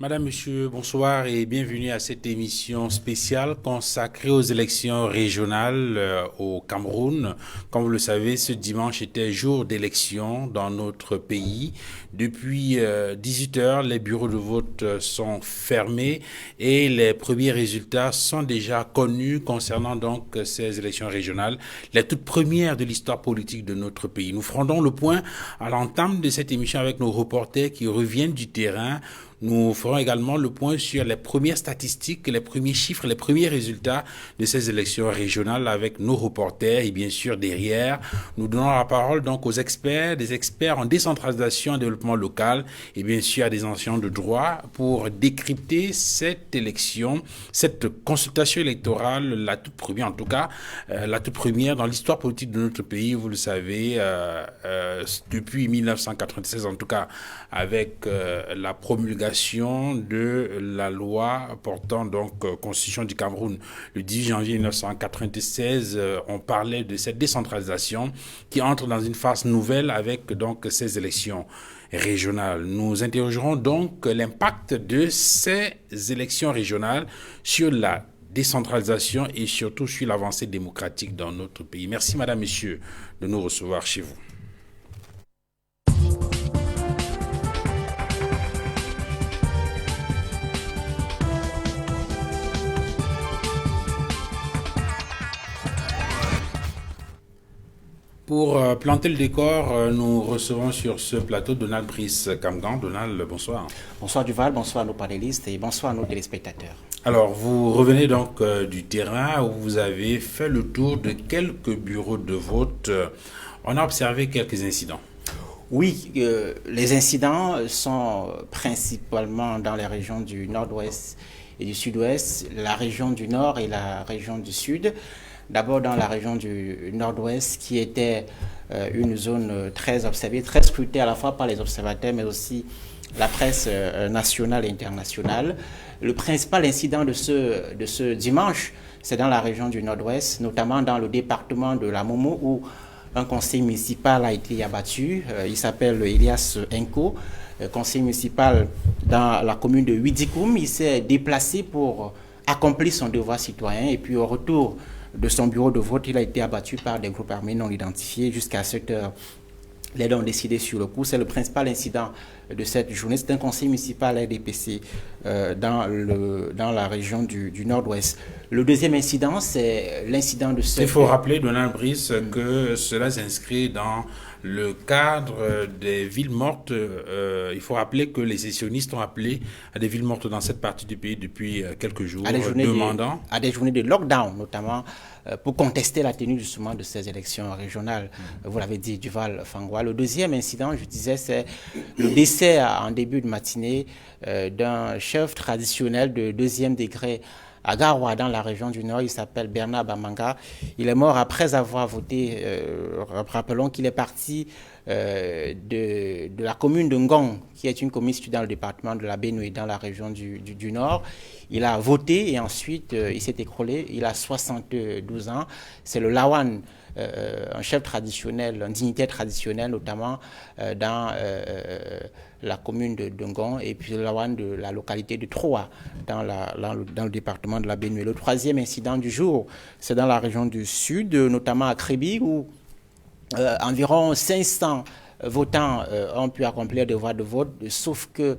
Madame, Monsieur, bonsoir et bienvenue à cette émission spéciale consacrée aux élections régionales au Cameroun. Comme vous le savez, ce dimanche était jour d'élection dans notre pays. Depuis 18 heures, les bureaux de vote sont fermés et les premiers résultats sont déjà connus concernant donc ces élections régionales, les toutes premières de l'histoire politique de notre pays. Nous ferons donc le point à l'entame de cette émission avec nos reporters qui reviennent du terrain. Nous ferons également le point sur les premières statistiques, les premiers chiffres, les premiers résultats de ces élections régionales avec nos reporters et bien sûr derrière, nous donnons la parole donc aux experts, des experts en décentralisation et développement local et bien sûr à des anciens de droit pour décrypter cette élection, cette consultation électorale, la toute première en tout cas, la toute première dans l'histoire politique de notre pays, vous le savez, depuis 1996 en tout cas, avec la promulgation de la loi portant donc Constitution du Cameroun le 10 janvier 1996, on parlait de cette décentralisation qui entre dans une phase nouvelle avec donc ces élections régionales. Nous interrogerons donc l'impact de ces élections régionales sur la décentralisation et surtout sur l'avancée démocratique dans notre pays. Merci Madame, Messieurs de nous recevoir chez vous. Pour planter le décor, nous recevons sur ce plateau Donald Brice Kamgan. Donald, bonsoir. Bonsoir Duval, bonsoir à nos panélistes et bonsoir à nos téléspectateurs. Alors, vous revenez donc du terrain où vous avez fait le tour de quelques bureaux de vote. On a observé quelques incidents. Oui, les incidents sont principalement dans les régions du nord-ouest et du sud-ouest, la région du nord et la région du sud. D'abord dans la région du nord-ouest qui était une zone très observée, très scrutée à la fois par les observateurs mais aussi la presse nationale et internationale. Le principal incident de ce dimanche, c'est dans la région du nord-ouest, notamment dans le département de la Momo où un conseil municipal a été abattu. Il s'appelle Elias Enko, conseiller municipal dans la commune de Widikoum. Il s'est déplacé pour accomplir son devoir citoyen et puis au retour de son bureau de vote, il a été abattu par des groupes armés non identifiés jusqu'à 7 heures. Les deux ont décidé sur le coup. C'est le principal incident de cette journée. C'est un conseil municipal RDPC dans la région du nord-ouest. Le deuxième incident, c'est l'incident de ce... Il faut rappeler, Donald Brice, que cela s'inscrit dans le cadre des villes mortes. Il faut rappeler que les sécessionnistes ont appelé à des villes mortes dans cette partie du pays depuis quelques jours, à des journées de lockdown, notamment pour contester la tenue justement de ces élections régionales. Vous l'avez dit, Duval Fangwa. Le deuxième incident, je disais, c'est le décès en début de matinée d'un chef traditionnel de deuxième degré à Garoua, dans la région du Nord. Il s'appelle Bernard Bamanga. Il est mort après avoir voté. Rappelons qu'il est parti de la commune de Ngong, qui est une commune située dans le département de la Benue, dans la région du Nord. Il a voté et ensuite il s'est écroulé. Il a 72 ans. C'est le Lawan, un chef traditionnel, un dignitaire traditionnel, notamment dans la commune de Ngong et puis le Lawan de la localité de Troa, dans le département de la Benue. Le troisième incident du jour, c'est dans la région du Sud, notamment à Kribi, où environ 500 votants ont pu accomplir le devoir de vote, sauf que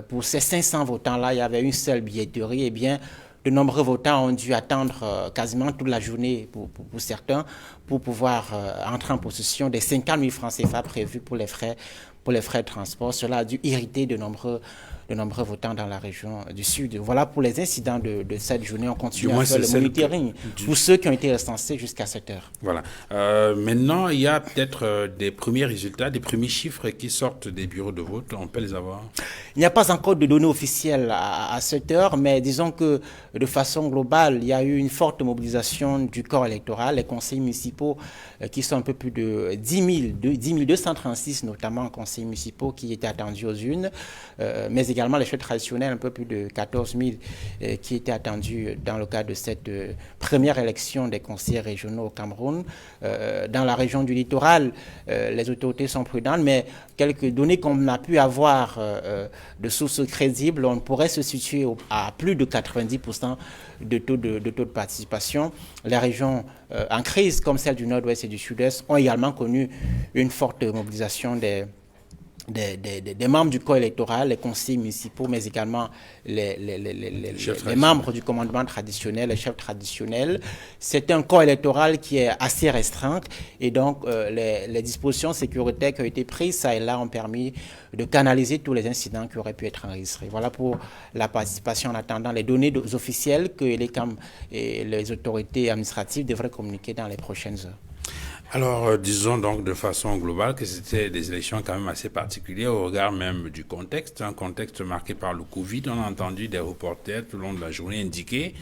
pour ces 500 votants-là, il y avait une seule billetterie. Eh bien, de nombreux votants ont dû attendre quasiment toute la journée, pour certains, pour pouvoir entrer en possession des 50 000 francs CFA prévus pour les frais de transport. Cela a dû irriter de nombreux votants dans la région du Sud. Voilà pour les incidents de cette journée. On continue à faire le monitoring pour ceux qui ont été recensés jusqu'à 7 heures. Voilà. Maintenant, il y a peut-être des premiers résultats, des premiers chiffres qui sortent des bureaux de vote. On peut les avoir? Il n'y a pas encore de données officielles à 7 heures, mais disons que de façon globale, il y a eu une forte mobilisation du corps électoral. Les conseils municipaux qui sont un peu plus de 10 236, notamment conseils conseillers municipaux qui étaient attendus aux urnes, mais également les chefs traditionnels, un peu plus de 14 000 qui étaient attendus dans le cadre de cette première élection des conseillers régionaux au Cameroun. Dans la région du littoral, les autorités sont prudentes, mais quelques données qu'on a pu avoir de sources crédibles, on pourrait se situer à plus de 90% de taux de participation. Les régions en crise, comme celle du nord-ouest et du sud-est, ont également connu une forte mobilisation des membres du corps électoral, les conseillers municipaux, mais également les membres du commandement traditionnel, les chefs traditionnels. C'est un corps électoral qui est assez restreint et donc les dispositions sécuritaires qui ont été prises, ça et là, ont permis de canaliser tous les incidents qui auraient pu être enregistrés. Voilà pour la participation en attendant les données officielles que les CAM et les autorités administratives devraient communiquer dans les prochaines heures. Alors, disons donc de façon globale que c'était des élections quand même assez particulières au regard même du contexte, un contexte marqué par le Covid. On a entendu des reporters tout au long de la journée indiquer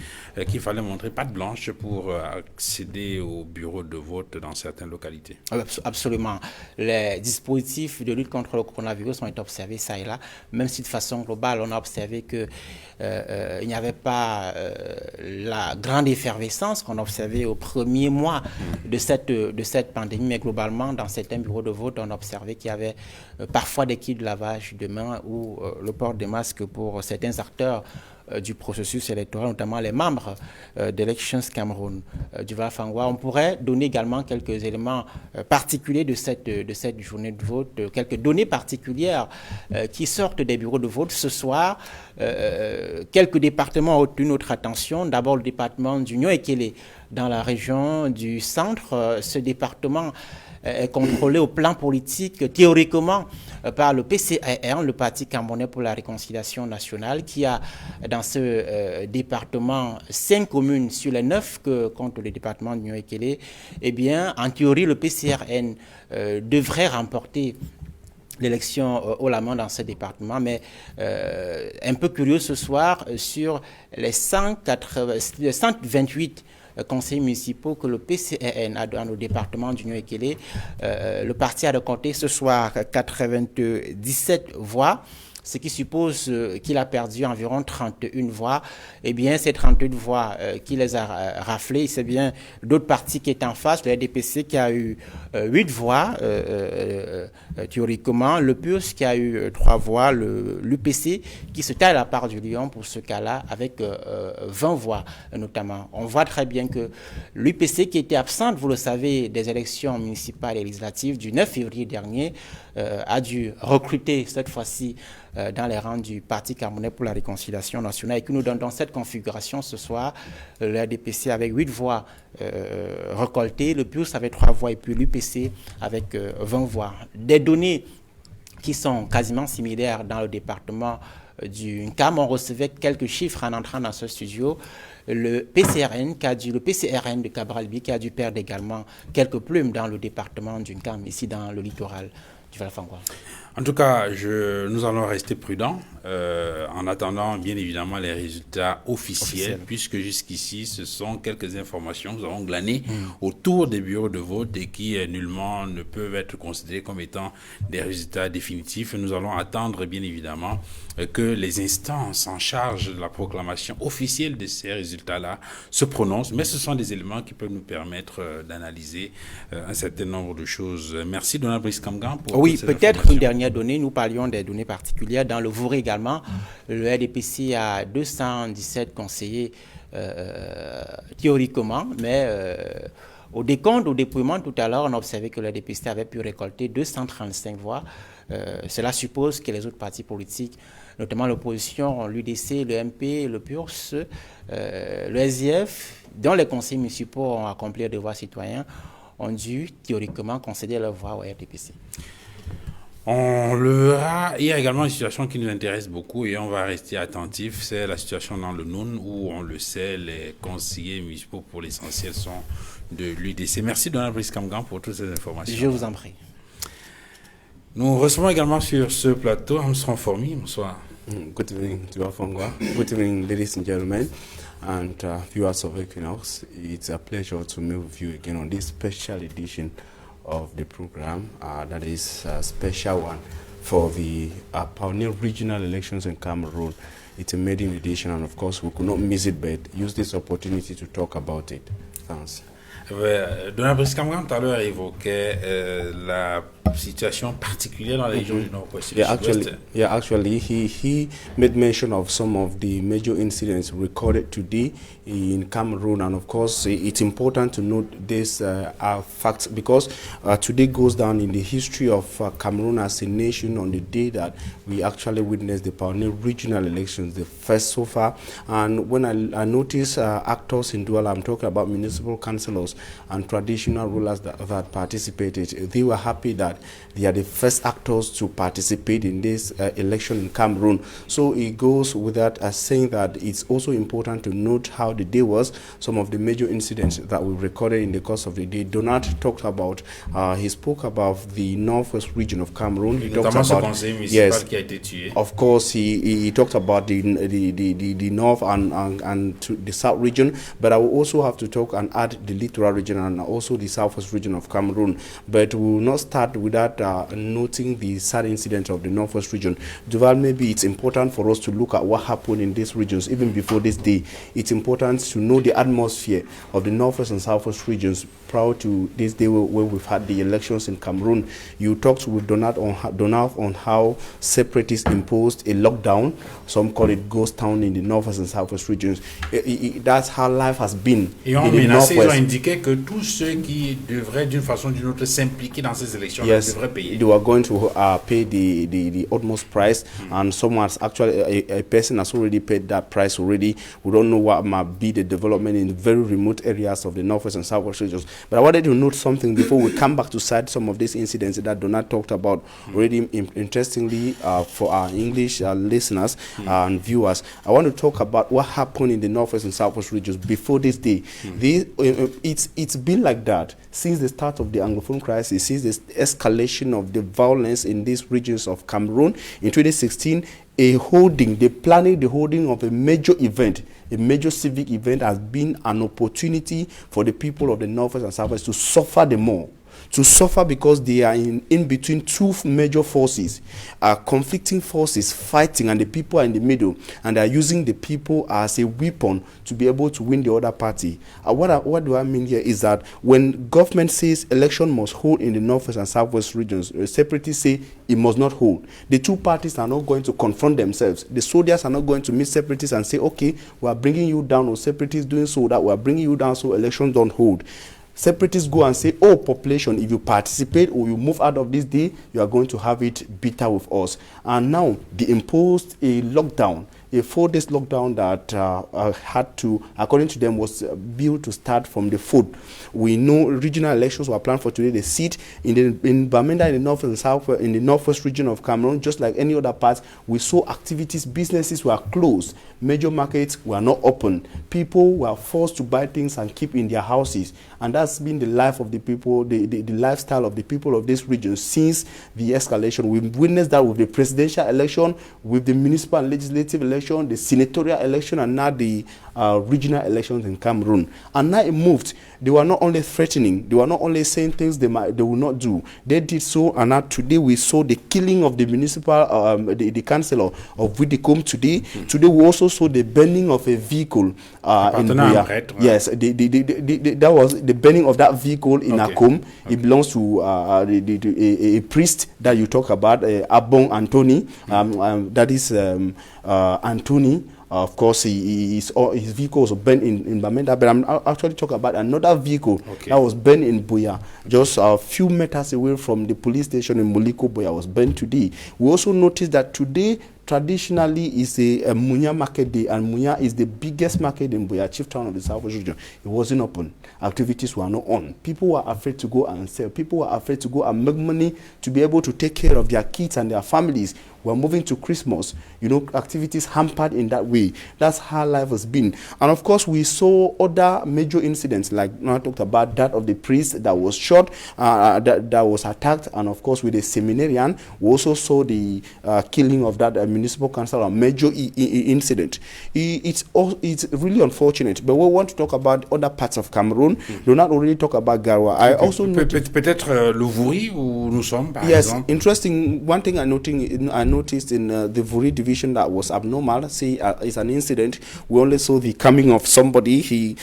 qu'il fallait montrer patte blanche pour accéder au bureau de vote dans certaines localités. Absolument. Les dispositifs de lutte contre le coronavirus ont été observés ça et là, même si de façon globale, on a observé que il n'y avait pas la grande effervescence qu'on a observée au premier mois de cette pandémie, mais globalement, dans certains bureaux de vote, on a observé qu'il y avait parfois des kits de lavage de mains ou le port des masques pour certains acteurs du processus électoral, notamment les membres d'Elections Cameroun du Val-Fangwa. On pourrait donner également quelques éléments particuliers de cette journée de vote, quelques données particulières qui sortent des bureaux de vote. Ce soir, quelques départements ont retenu notre attention. D'abord, le département du Nion-Ekele, dans la région du centre. Ce département est contrôlé au plan politique théoriquement par le PCRN, le Parti camerounais pour la réconciliation nationale, qui a dans ce département 5 communes sur les 9 que compte le département de Nion-Ekele. Eh bien, en théorie, le PCRN devrait remporter l'élection haut la main dans ce département, mais un peu curieux ce soir, sur les 128 conseillers municipaux que le PCRN a dans le département du Nion-Ekele, le parti a compté ce soir 97 voix, ce qui suppose qu'il a perdu environ 31 voix. Eh bien, ces 31 voix qui les a raflées, c'est bien d'autres partis qui étaient en face, le RDPC qui a eu 8 voix, théoriquement, le PURS qui a eu 3 voix, l'UPC qui se taille à la part du lion pour ce cas-là, avec 20 voix notamment. On voit très bien que l'UPC qui était absente, vous le savez, des élections municipales et législatives du 9 février dernier, a dû recruter cette fois-ci dans les rangs du Parti camerounais pour la réconciliation nationale et que nous donnons cette configuration ce soir, le RDPC avec 8 voix récoltées, le PURS avec 3 voix et puis l'UPC avec 20 voix. Des données qui sont quasiment similaires dans le département du Nkam. On recevait quelques chiffres en entrant dans ce studio. Le PCRN de Cabral-Bi qui a dû perdre également quelques plumes dans le département du Nkam, ici dans le littoral du Val-Fangwa. En tout cas, nous allons rester prudents en attendant bien évidemment les résultats officiels, puisque jusqu'ici, ce sont quelques informations que nous avons glanées autour des bureaux de vote et qui nullement ne peuvent être considérées comme étant des résultats définitifs. Nous allons attendre bien évidemment que les instances en charge de la proclamation officielle de ces résultats-là se prononcent, mais ce sont des éléments qui peuvent nous permettre d'analyser un certain nombre de choses. Merci, Donald Brice Kamgan, pour oui, peut-être une dernière donnée. Nous parlions des données particulières. Dans le Vouré également, le RDPC a 217 conseillers théoriquement, mais au décompte, au dépouillement, tout à l'heure, on a observé que le RDPC avait pu récolter 235 voix. Cela suppose que les autres partis politiques, notamment l'opposition, l'UDC, le MP, le PURS, le SIF, dont les conseillers municipaux ont accompli leurs devoirs citoyens, ont dû théoriquement concéder leur voix au RDPC. On le verra. Il y a également une situation qui nous intéresse beaucoup et on va rester attentif. C'est la situation dans le Noun où, on le sait, les conseillers municipaux pour l'essentiel sont de l'UDC. Merci Donald Brice Kamgan pour toutes ces informations. Je vous en prie. Nous recevons également sur ce plateau Armstrong Formy. Bonsoir. Good evening to Afongwa. Good evening, ladies and gentlemen, and viewers of Equinox. It's a pleasure to meet with you again on this special edition of the program. That is a special one for the Pioneer Regional Elections in Cameroon. It's a maiden edition, and of course we could not miss it, but use this opportunity to talk about it. Thanks. Donald Brice Cameron tout à l'heure évoquait la situation particulière dans la région du Nord-Ouest. Actually, he made mention of some of the major incidents recorded today in Cameroon, and of course, it's important to note this facts because today goes down in the history of Cameroon as a nation on the day that we actually witnessed the Pioneer Regional Elections, the first so far. And when I notice actors in Douala, I'm talking about municipal councillors and traditional rulers that participated, they were happy that they are the first actors to participate in this election in Cameroon. So it goes without saying that it's also important to note how the day was, some of the major incidents that we recorded in the course of the day. Donald talked about, he spoke about the northwest region of Cameroon. He talked about, yes, of course, he talked about the north and to the south region, but I will also have to talk and add the littoral region and also the southwest region of Cameroon. But we will not start without noting the sad incident of the northwest region. Duval, maybe it's important for us to look at what happened in these regions even before this day. It's important to know the atmosphere of the northwest and southwest regions prior to this day where we've had the elections in Cameroon. You talked with Donald on how separatists imposed a lockdown. Some call it ghost town in the northwest and southwest regions. That's how life has been. Et on menacé, ils ont indiqué que tous ceux qui devraient d'une façon ou d'une autre s'impliquer dans ces élections devraient payer. They were going to pay the utmost price, and someone's actually a person has already paid that price already. We don't know what might be the development in very remote areas of the northwest and southwest regions. But I wanted to note something before we come back to cite some of these incidents that Donald talked about already. Interestingly, for our English listeners and viewers, I want to talk about what happened in the northwest and southwest regions before this day. It's been like that since the start of the Anglophone crisis, since the escalation of the violence in these regions of Cameroon in 2016. The planning the holding of a major event, a major civic event, has been an opportunity for the people of the northwest and southwest to suffer the more. To suffer because they are in between two major forces, conflicting forces fighting, and the people are in the middle, and they are using the people as a weapon to be able to win the other party. What do I mean here is that when government says election must hold in the northwest and southwest regions, separatists say it must not hold. The two parties are not going to confront themselves. The soldiers are not going to meet separatists and say, okay, we are bringing you down, or separatists doing so that we are bringing you down, so elections don't hold. Separatists go and say, oh, population, if you participate or you move out of this day, you are going to have it bitter with us. And now they imposed a lockdown, a 4-day lockdown that had to, according to them, was built to start from the 4th. We know regional elections were planned for today. They sit in Bamenda, in the north and south, in the northwest region of Cameroon, just like any other parts. We saw activities, businesses were closed, major markets were not open. People were forced to buy things and keep in their houses, and that's been the life of the people, the lifestyle of the people of this region since the escalation. We've witnessed that with the presidential election, with the municipal and legislative election, the senatorial election, and now the regional elections in Cameroon. And now it moved. They were not only threatening, they were not only saying things they will not do. They did so, and now today we saw the killing of the municipal, the councillor of Widikom today. Today we also saw the burning of a vehicle in Buea. Yes, that was the burning of that vehicle in Akom. It belongs to a priest that you talk about, Abong Anthony. That is Anthony. Of course, his vehicle was burned in Bamenda, but I'm actually talking about another vehicle that was burned in Buea, just a few meters away from the police station in Muliko. Buea was burned today. We also noticed that today, traditionally, is a Munya market day, and Munya is the biggest market in Buea, chief town of the southwest region. It wasn't open. Activities were not on. People were afraid to go and sell. People were afraid to go and make money to be able to take care of their kids and their families we're moving to Christmas. Activities hampered in that way. That's how life has been. And of course, we saw other major incidents, like I talked about that of the priest that was shot, that was attacked, and of course with the seminarian. We also saw the killing of that municipal councillor, a major incident. It's really unfortunate, but we want to talk about other parts of Cameroon. Do not already talk about Garoua. I also peut-être le Vouri où nous sommes, par yes, exemple. interesting. One thing I noticed in the Vouri division that was abnormal. It's an incident. We only saw the coming of somebody. He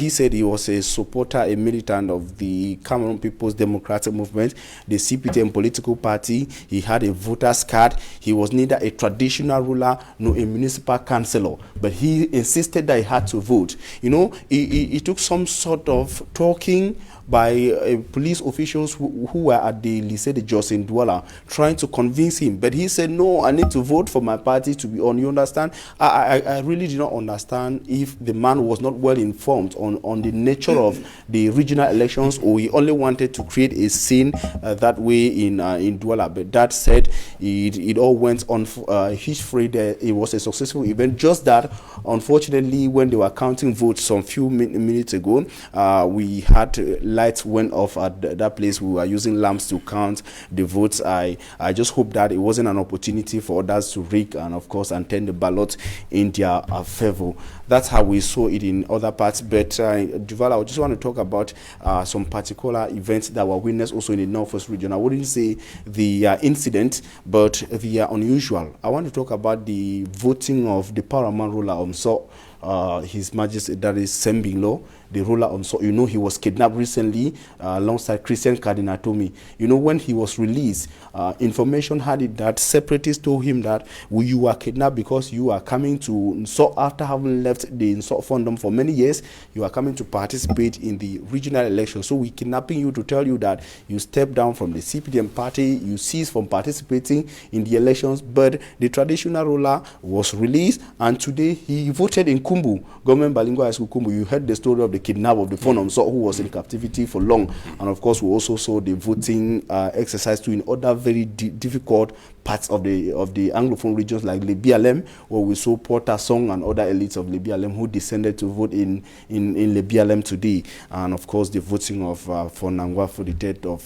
said he was a supporter, a militant of the Cameroon People's Democratic Movement, the CPTM political party. He had a voter's card. He was neither a traditional ruler nor a municipal councillor, but he insisted that he had to vote. It took some sort of talking by police officials who were at the Lycée de Jos in Douala, trying to convince him. But he said, no, I need to vote for my party to be on. You understand? I really did not understand if the man was not well informed on the nature of the regional elections, or he only wanted to create a scene that way in Douala. But that said, it all went on history. It was a successful event. Just that, unfortunately, when they were counting votes some few minutes ago, we had lights went off at that place. We were using lamps to count the votes. I just hope that it wasn't an opportunity for others to rig and turn the ballot in their favor. That's how we saw it in other parts. But Duval, I just want to talk about some particular events that were witnessed also in the Northwest region. I wouldn't say the incident, but the unusual. I want to talk about the voting of the paramount ruler His Majesty, that is Sembinglo, the ruler he was kidnapped recently alongside Christian Cardinal Tomi. When he was released, information had it that separatists told him that you were kidnapped because you are coming to Nsok after having left the Nsok Fondom for many years. You are coming to participate in the regional election. So we're kidnapping you to tell you that you step down from the CPDM party, you cease from participating in the elections. But the traditional ruler was released, and today he voted in Kumbu, Government Bilingual High School Kumbu. You heard the story of the kidnap of the Fondom who was in captivity for long. And of course, we also saw the voting exercise too in other very difficult parts of the Anglophone regions like Lebialem, where we saw Porter Song and other elites of Lebialem who descended to vote in Lebialem today. And of course, the voting of Fonangwa for the death of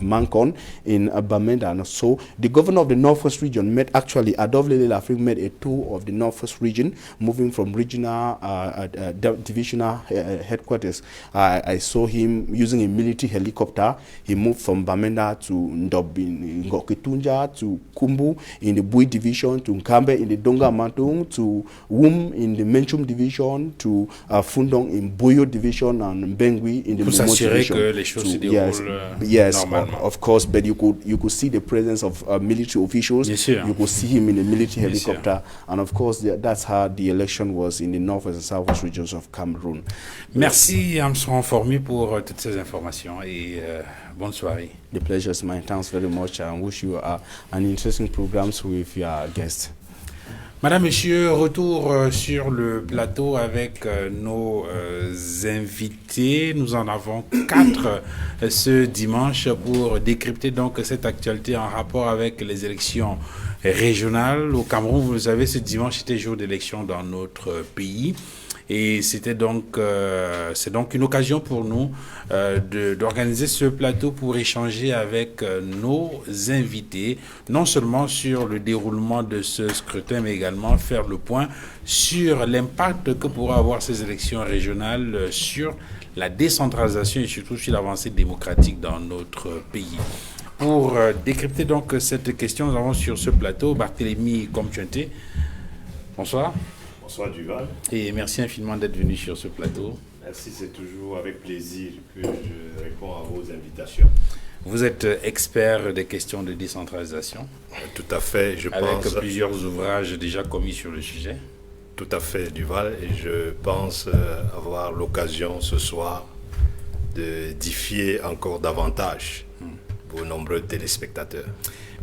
Mancon in Bamenda. And so the governor of the Northwest region Adovlele Lafrik made a tour of the Northwest region, moving from regional divisional headquarters. I saw him using a military helicopter. He moved from Bamenda to Ngoketunja to Kumbu in the Bui division, to Nkambe in the Donga Mantung, to Wum in the Menchum division, to Fundong in Boyo division, and Bengui in the Momo division. Que les choses se déroulent normalement. Of course, but you could see the presence of military officials. You could see him in a military helicopter, and of course that's how the election was in the northwest and southwest regions of Cameroon. Merci Armstrong Formy pour toutes ces informations et bonne soirée. The pleasure is mine. Thanks very much, and wish you an interesting program with your guests. Madame, Monsieur, retour sur le plateau avec nos invités. Nous en avons 4 ce dimanche pour décrypter donc cette actualité en rapport avec les élections régionales au Cameroun. Vous le savez, ce dimanche était jour d'élection dans notre pays. Et c'est donc une occasion pour nous d'organiser ce plateau pour échanger avec nos invités, non seulement sur le déroulement de ce scrutin, mais également faire le point sur l'impact que pourraient avoir ces élections régionales sur la décentralisation et surtout sur l'avancée démocratique dans notre pays. Pour décrypter donc cette question, nous avons sur ce plateau Barthélémy Komtuente. Bonsoir. Bonsoir Duval. Et merci infiniment d'être venu sur ce plateau. Merci, c'est toujours avec plaisir que je réponds à vos invitations. Vous êtes expert des questions de décentralisation. Tout à fait, je pense. Avec plusieurs ouvrages déjà commis sur le sujet. Tout à fait, Duval. Et je pense avoir l'occasion ce soir d'édifier encore davantage vos nombreux téléspectateurs.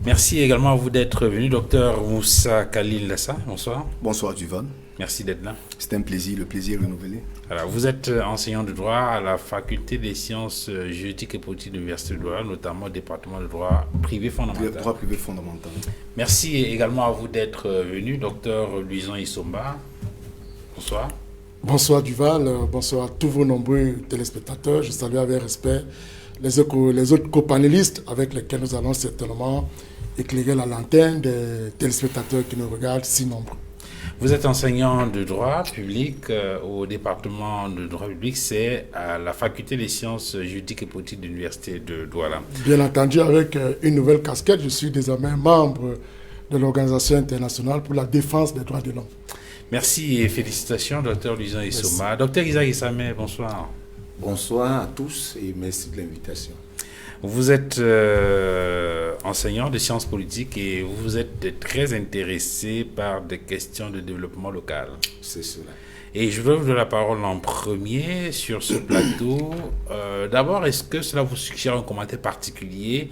Merci également à vous d'être venu, docteur Moussa Khalil Lassa. Bonsoir. Bonsoir Duval. Merci d'être là. C'est un plaisir, le plaisir est renouvelé. Alors, vous êtes enseignant de droit à la faculté des sciences juridiques et politiques de l'Université de Douala, notamment au département de droit privé fondamental. Droit privé fondamental. Merci également à vous d'être venu, docteur Luison Isomba. Bonsoir. Bonsoir Duval, bonsoir à tous vos nombreux téléspectateurs. Je salue avec respect les autres copanélistes avec lesquels nous allons certainement éclairer la lanterne des téléspectateurs qui nous regardent si nombreux. Vous êtes enseignant de droit public au département de droit public, c'est à la faculté des sciences juridiques et politiques de l'Université de Douala. Bien entendu, avec une nouvelle casquette, je suis désormais membre de l'Organisation internationale pour la défense des droits de l'homme. Merci et félicitations, docteur Luison Isoma. Docteur Isaac Issamé, bonsoir. Bonsoir à tous et merci de l'invitation. Vous êtes enseignant de sciences politiques et vous êtes très intéressé par des questions de développement local. C'est cela. Et je veux vous donner la parole en premier sur ce plateau. D'abord, est-ce que cela vous suggère un commentaire particulier,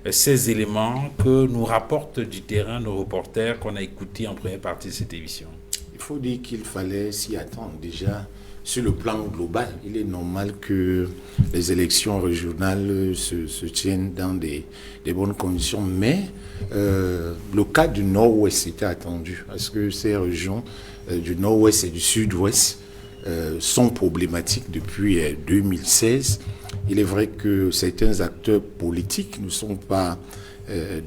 ces éléments que nous rapportent du terrain nos reporters qu'on a écoutés en première partie de cette émission? Il faut dire qu'il fallait s'y attendre déjà. Sur le plan global, il est normal que les élections régionales se tiennent dans des bonnes conditions, mais le cas du Nord-Ouest était attendu, parce que ces régions du Nord-Ouest et du Sud-Ouest sont problématiques depuis 2016. Il est vrai que certains acteurs politiques ne sont pas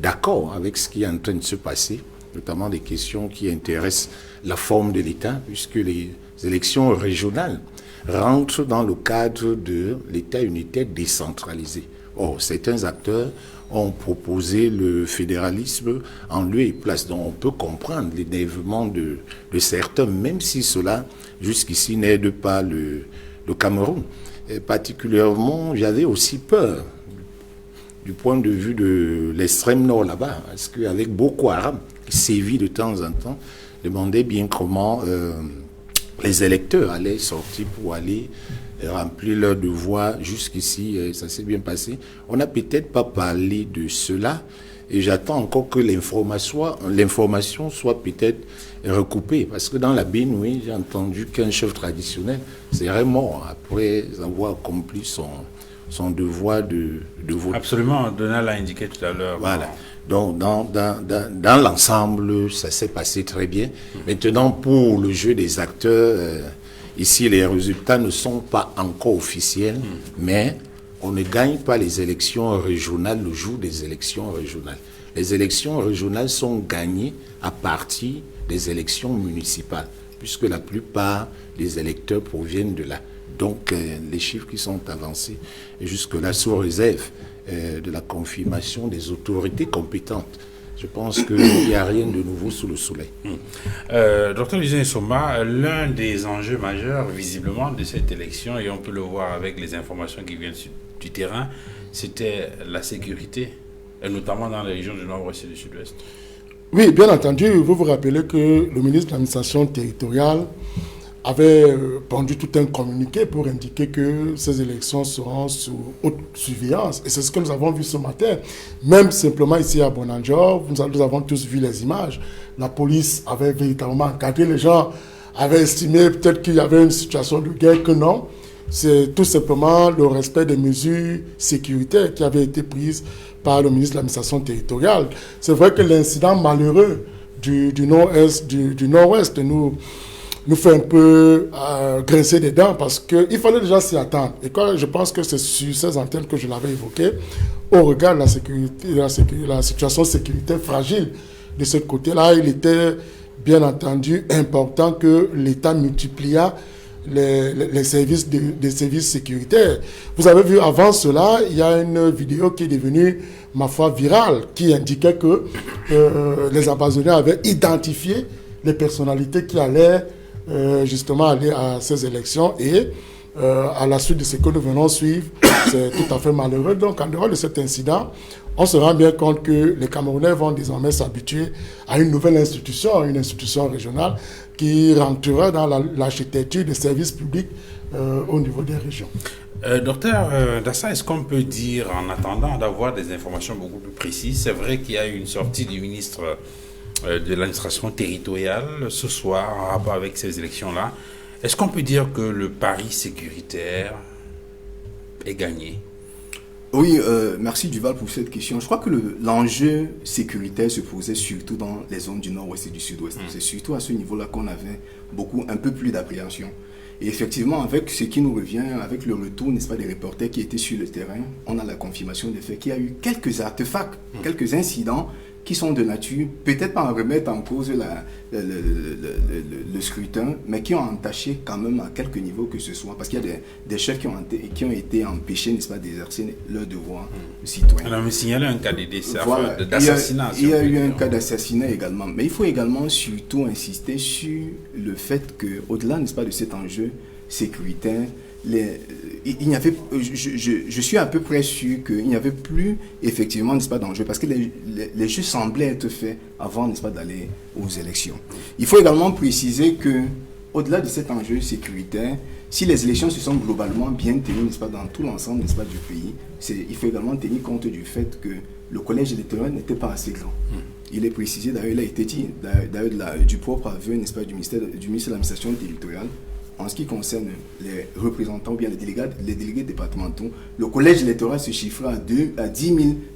d'accord avec ce qui est en train de se passer, notamment des questions qui intéressent la forme de l'État, puisque les élections régionales rentrent dans le cadre de l'État unitaire décentralisé. Or, certains acteurs ont proposé le fédéralisme en lieu et place. Donc, on peut comprendre l'énervement de certains, même si cela, jusqu'ici, n'aide pas le Cameroun. Et particulièrement, j'avais aussi peur du point de vue de l'extrême nord là-bas, parce qu'avec Boko Haram, qui sévit de temps en temps, demandait bien comment les électeurs allaient sortir pour aller remplir leur devoir. Jusqu'ici, ça s'est bien passé. On n'a peut-être pas parlé de cela et j'attends encore que l'information soit peut-être recoupée. Parce que dans la Bénoué, j'ai entendu qu'un chef traditionnel serait mort après avoir accompli son devoir de vote. Absolument, Donald l'a indiqué tout à l'heure. Voilà. Donc, dans l'ensemble, ça s'est passé très bien. Maintenant, pour le jeu des acteurs, ici, les résultats ne sont pas encore officiels, mais on ne gagne pas les élections régionales le jour des élections régionales. Les élections régionales sont gagnées à partir des élections municipales, puisque la plupart des électeurs proviennent de là. Donc, les chiffres qui sont avancés jusque-là sous réserve de la confirmation des autorités compétentes. Je pense qu'il n'y a rien de nouveau sous le soleil. Docteur Luison Isoma, l'un des enjeux majeurs, visiblement, de cette élection, et on peut le voir avec les informations qui viennent du terrain, c'était la sécurité, et notamment dans les régions du Nord-Ouest et du Sud-Ouest. Oui, bien entendu, vous vous rappelez que le ministre de l'administration territoriale avait pendu tout un communiqué pour indiquer que ces élections seront sous haute surveillance. Et c'est ce que nous avons vu ce matin. Même simplement ici à Bonanjor, nous avons tous vu les images. La police avait véritablement encadré. Les gens avaient estimé peut-être qu'il y avait une situation de guerre, que non. C'est tout simplement le respect des mesures sécuritaires qui avaient été prises par le ministre de l'administration territoriale. C'est vrai que l'incident malheureux du Nord-Ouest nous fait un peu grincer des dents parce qu'il fallait déjà s'y attendre. Et quand je pense que c'est sur ces antennes que je l'avais évoqué, au regard de la sécurité, la situation sécuritaire fragile de ce côté-là, il était bien entendu important que l'État multipliât les services des services sécuritaires. Vous avez vu avant cela, il y a une vidéo qui est devenue, ma foi, virale, qui indiquait que les ambassadeurs avaient identifié les personnalités qui allaient justement aller à ces élections et à la suite de ce que nous venons suivre, c'est tout à fait malheureux. Donc en dehors de cet incident, on se rend bien compte que les Camerounais vont désormais s'habituer à une nouvelle institution, une institution régionale qui rentrera dans l'architecture des services publics au niveau des régions. Docteur Dassa, est-ce qu'on peut dire, en attendant d'avoir des informations beaucoup plus précises, c'est vrai qu'il y a eu une sortie du ministre de l'administration territoriale ce soir en rapport avec ces élections-là. Est-ce qu'on peut dire que le pari sécuritaire est gagné? Oui, merci Duval pour cette question. Je crois que l'enjeu sécuritaire se posait surtout dans les zones du nord-ouest et du sud-ouest. C'est surtout à ce niveau-là qu'on avait un peu plus d'appréhension. Et effectivement, avec ce qui nous revient, avec le retour, n'est-ce pas, des reporters qui étaient sur le terrain, on a la confirmation des faits qu'il y a eu quelques artefacts, quelques incidents qui sont de nature, peut-être pas en remettre en cause le scrutin, mais qui ont entaché quand même à quelques niveaux que ce soit, parce qu'il y a des chefs qui ont été empêchés, n'est-ce pas, d'exercer leur devoir citoyen. Alors, on me signalait un cas Voilà. d'assassinat. Il y a eu un cas d'assassinat également, mais il faut également surtout insister sur le fait qu'au-delà, n'est-ce pas, de cet enjeu sécuritaire, il n'y avait, je suis à peu près sûr qu'il n'y avait plus effectivement, n'est-ce pas, d'enjeu, parce que les jeux semblaient être faits avant, n'est-ce pas, d'aller aux élections. Il faut également préciser que, au-delà de cet enjeu sécuritaire, si les élections se sont globalement bien tenues, n'est-ce pas, dans tout l'ensemble, n'est-ce pas, du pays, il faut également tenir compte du fait que le collège électoral n'était pas assez grand. Il est précisé, d'ailleurs, il a été dit, d'ailleurs, du propre aveu, n'est-ce pas, du ministère de l'administration territoriale. En ce qui concerne les représentants ou bien les délégués départementaux, le collège électoral se chiffre à 10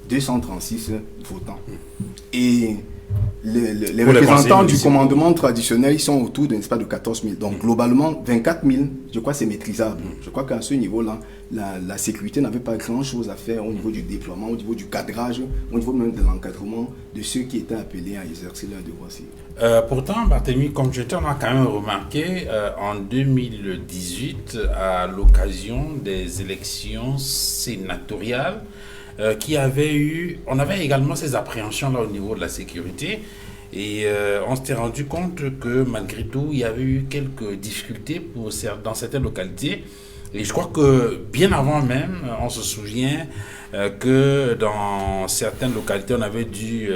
236 votants. Et les représentants du commandement traditionnel, ils sont autour de 14 000. Donc globalement, 24 000, je crois que c'est maîtrisable. Je crois qu'à ce niveau-là, la sécurité n'avait pas grand-chose à faire au niveau du déploiement, au niveau du cadrage, au niveau même de l'encadrement de ceux qui étaient appelés à exercer leur devoir civil. Pourtant, Barthélemy, comme je t'en ai quand même remarqué, en 2018, à l'occasion des élections sénatoriales, on avait également ces appréhensions-là au niveau de la sécurité. Et on s'était rendu compte que malgré tout, il y avait eu quelques difficultés dans certaines localités. Et je crois que bien avant même, on se souvient que dans certaines localités, on avait dû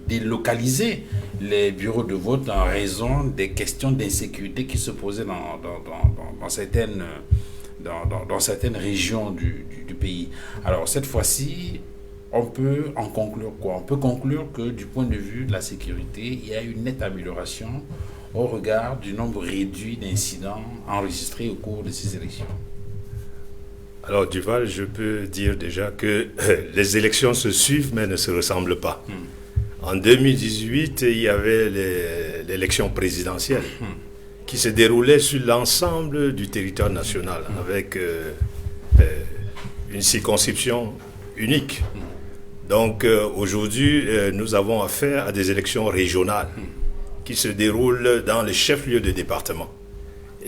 délocaliser les bureaux de vote en raison des questions d'insécurité qui se posaient dans certaines régions du pays. Alors cette fois-ci, on peut en conclure quoi? On peut conclure que du point de vue de la sécurité, il y a une nette amélioration au regard du nombre réduit d'incidents enregistrés au cours de ces élections. Alors Duval, je peux dire déjà que les élections se suivent mais ne se ressemblent pas. En 2018, il y avait l'élection présidentielle qui se déroulait sur l'ensemble du territoire national avec une circonscription unique. Donc aujourd'hui, nous avons affaire à des élections régionales qui se déroulent dans les chefs-lieux de département.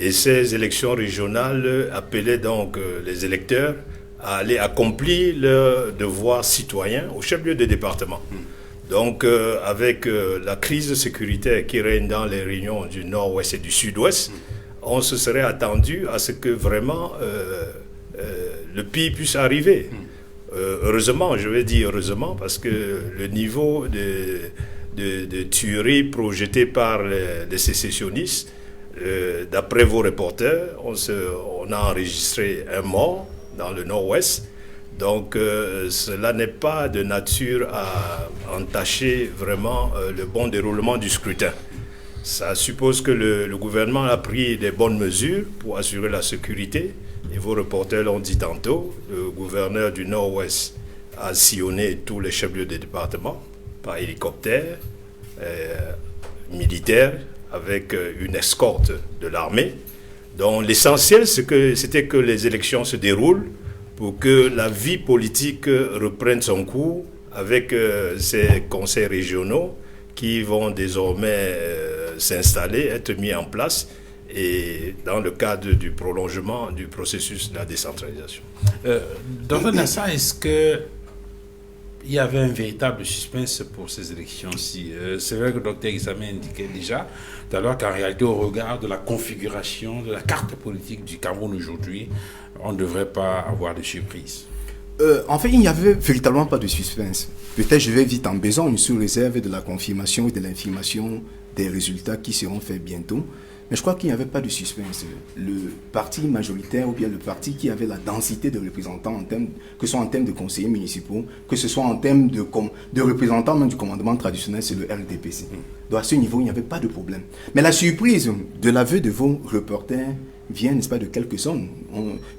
Et ces élections régionales appelaient donc les électeurs à aller accomplir leur devoir citoyen au chef-lieu de département. Donc avec la crise sécuritaire qui règne dans les régions du nord-ouest et du sud-ouest, on se serait attendu à ce que vraiment le pire puisse arriver. Heureusement, je vais dire heureusement, parce que le niveau de tuerie projeté par les sécessionnistes, d'après vos reporters, on a enregistré un mort dans le nord-ouest. Donc cela n'est pas de nature à entacher vraiment le bon déroulement du scrutin. Ça suppose que le gouvernement a pris des bonnes mesures pour assurer la sécurité. Et vos reporters l'ont dit tantôt, le gouverneur du nord-ouest a sillonné tous les chefs-lieux des départements par hélicoptère militaire, avec une escorte de l'armée. Donc l'essentiel, c'était que les élections se déroulent pour que la vie politique reprenne son cours avec ces conseils régionaux qui vont désormais s'installer, être mis en place et dans le cadre du prolongement du processus de la décentralisation. Dans Dassa, est-ce que il y avait un véritable suspense pour ces élections-ci? C'est vrai que le docteur Issamé indiquait déjà tout à l'heure qu'en réalité, au regard de la configuration, de la carte politique du Cameroun aujourd'hui, on ne devrait pas avoir de surprise. En fait, il n'y avait véritablement pas de suspense. Peut-être je vais vite en besogne sous réserve de la confirmation et de l'information des résultats qui seront faits bientôt. Mais je crois qu'il n'y avait pas de suspense. Le parti majoritaire ou bien le parti qui avait la densité de représentants, que ce soit en termes de conseillers municipaux, que ce soit en termes de représentants même du commandement traditionnel, c'est le RDPC. Donc à ce niveau, il n'y avait pas de problème. Mais la surprise de l'aveu de vos reporters vient, n'est-ce pas, de quelques zones.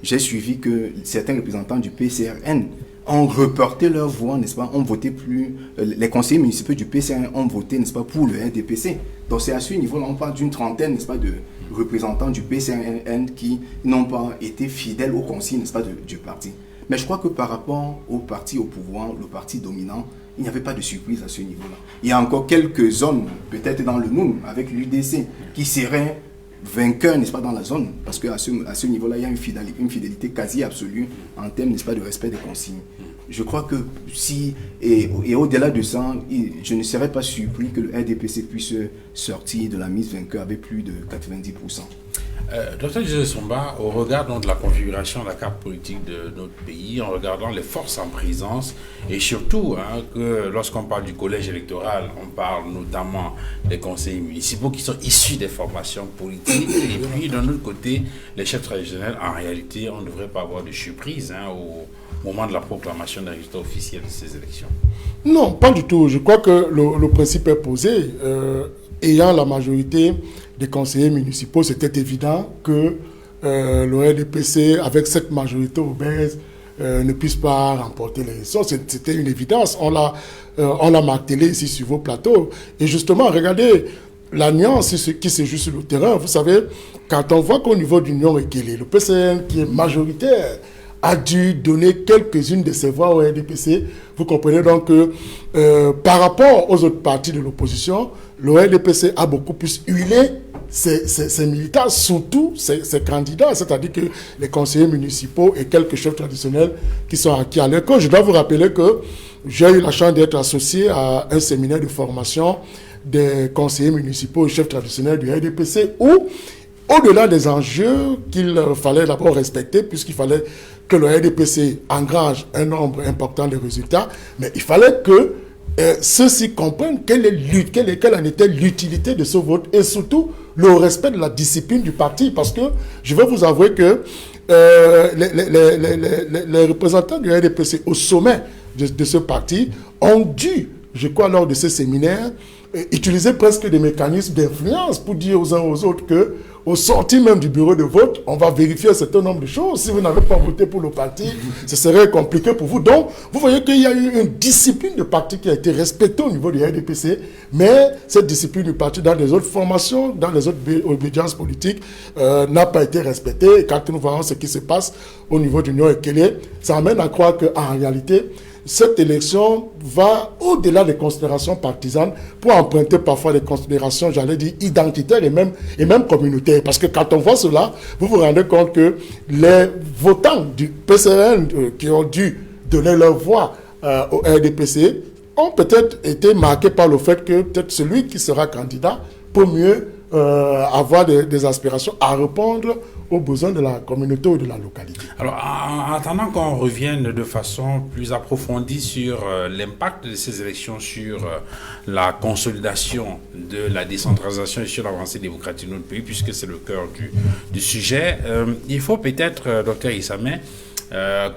J'ai suivi que certains représentants du PCRN ont reporté leur voix, n'est-ce pas, ont voté plus, les conseillers municipaux du PCRN ont voté, n'est-ce pas, pour le RDPC. Donc c'est à ce niveau-là, on parle d'une trentaine, n'est-ce pas, de représentants du PCRN qui n'ont pas été fidèles aux consignes, n'est-ce pas, du parti. Mais je crois que par rapport au parti au pouvoir, le parti dominant, il n'y avait pas de surprise à ce niveau-là. Il y a encore quelques zones, peut-être dans le Noun, avec l'UDC, qui seraient vainqueurs, n'est-ce pas, dans la zone, parce qu'à ce niveau-là, il y a une fidélité quasi absolue en termes, n'est-ce pas, de respect des consignes. Je crois que si, et au-delà de ça, je ne serais pas surpris que le RDPC puisse sortir de la mise vainqueur avec plus de 90%. Dr Joseph Somba, au regard donc de la configuration de la carte politique de notre pays, en regardant les forces en présence, et surtout que lorsqu'on parle du collège électoral, on parle notamment des conseillers municipaux qui sont issus des formations politiques, et puis d'un autre côté, les chefs traditionnels, en réalité, on ne devrait pas avoir de surprise au moment de la proclamation des résultats officiels de ces élections. Non, pas du tout. Je crois que le principe est posé. Ayant la majorité des conseillers municipaux, c'était évident que le RDPC, avec cette majorité obèse, ne puisse pas remporter les élections. C'était une évidence. On l'a martelé ici sur vos plateaux. Et justement, regardez la nuance qui se joue sur le terrain. Vous savez, quand on voit qu'au niveau d'Union Ekele, le PCN qui est majoritaire, a dû donner quelques-unes de ses voix au RDPC. Vous comprenez donc que par rapport aux autres partis de l'opposition, le RDPC a beaucoup plus huilé ses militants, surtout ses candidats, c'est-à-dire que les conseillers municipaux et quelques chefs traditionnels qui sont acquis à l'école. Je dois vous rappeler que j'ai eu la chance d'être associé à un séminaire de formation des conseillers municipaux et chefs traditionnels du RDPC où, au-delà des enjeux qu'il fallait d'abord respecter, puisqu'il fallait que le RDPC engage un nombre important de résultats, mais il fallait que ceux-ci comprennent quelle en était l'utilité de ce vote et surtout le respect de la discipline du parti. Parce que je vais vous avouer que les représentants du RDPC au sommet de ce parti ont dû, je crois, lors de ce séminaire, utiliser presque des mécanismes d'influence pour dire aux uns aux autres que, au sortir même du bureau de vote, on va vérifier un certain nombre de choses. Si vous n'avez pas voté pour le parti, ce serait compliqué pour vous. Donc, vous voyez qu'il y a eu une discipline de parti qui a été respectée au niveau du RDPC, mais cette discipline du parti dans les autres formations, dans les autres obédiences politiques, n'a pas été respectée. Et quand nous voyons ce qui se passe au niveau de l'Union Ekele, ça amène à croire qu'en réalité, cette élection va au-delà des considérations partisanes pour emprunter parfois des considérations, j'allais dire, identitaires et même communautaires. Parce que quand on voit cela, vous vous rendez compte que les votants du PCRN qui ont dû donner leur voix au RDPC ont peut-être été marqués par le fait que peut-être celui qui sera candidat peut mieux avoir des aspirations à répondre aux besoins de la communauté ou de la localité. Alors, en attendant qu'on revienne de façon plus approfondie sur l'impact de ces élections sur la consolidation de la décentralisation et sur l'avancée démocratique de notre pays, puisque c'est le cœur du sujet, il faut peut-être, docteur Issamé,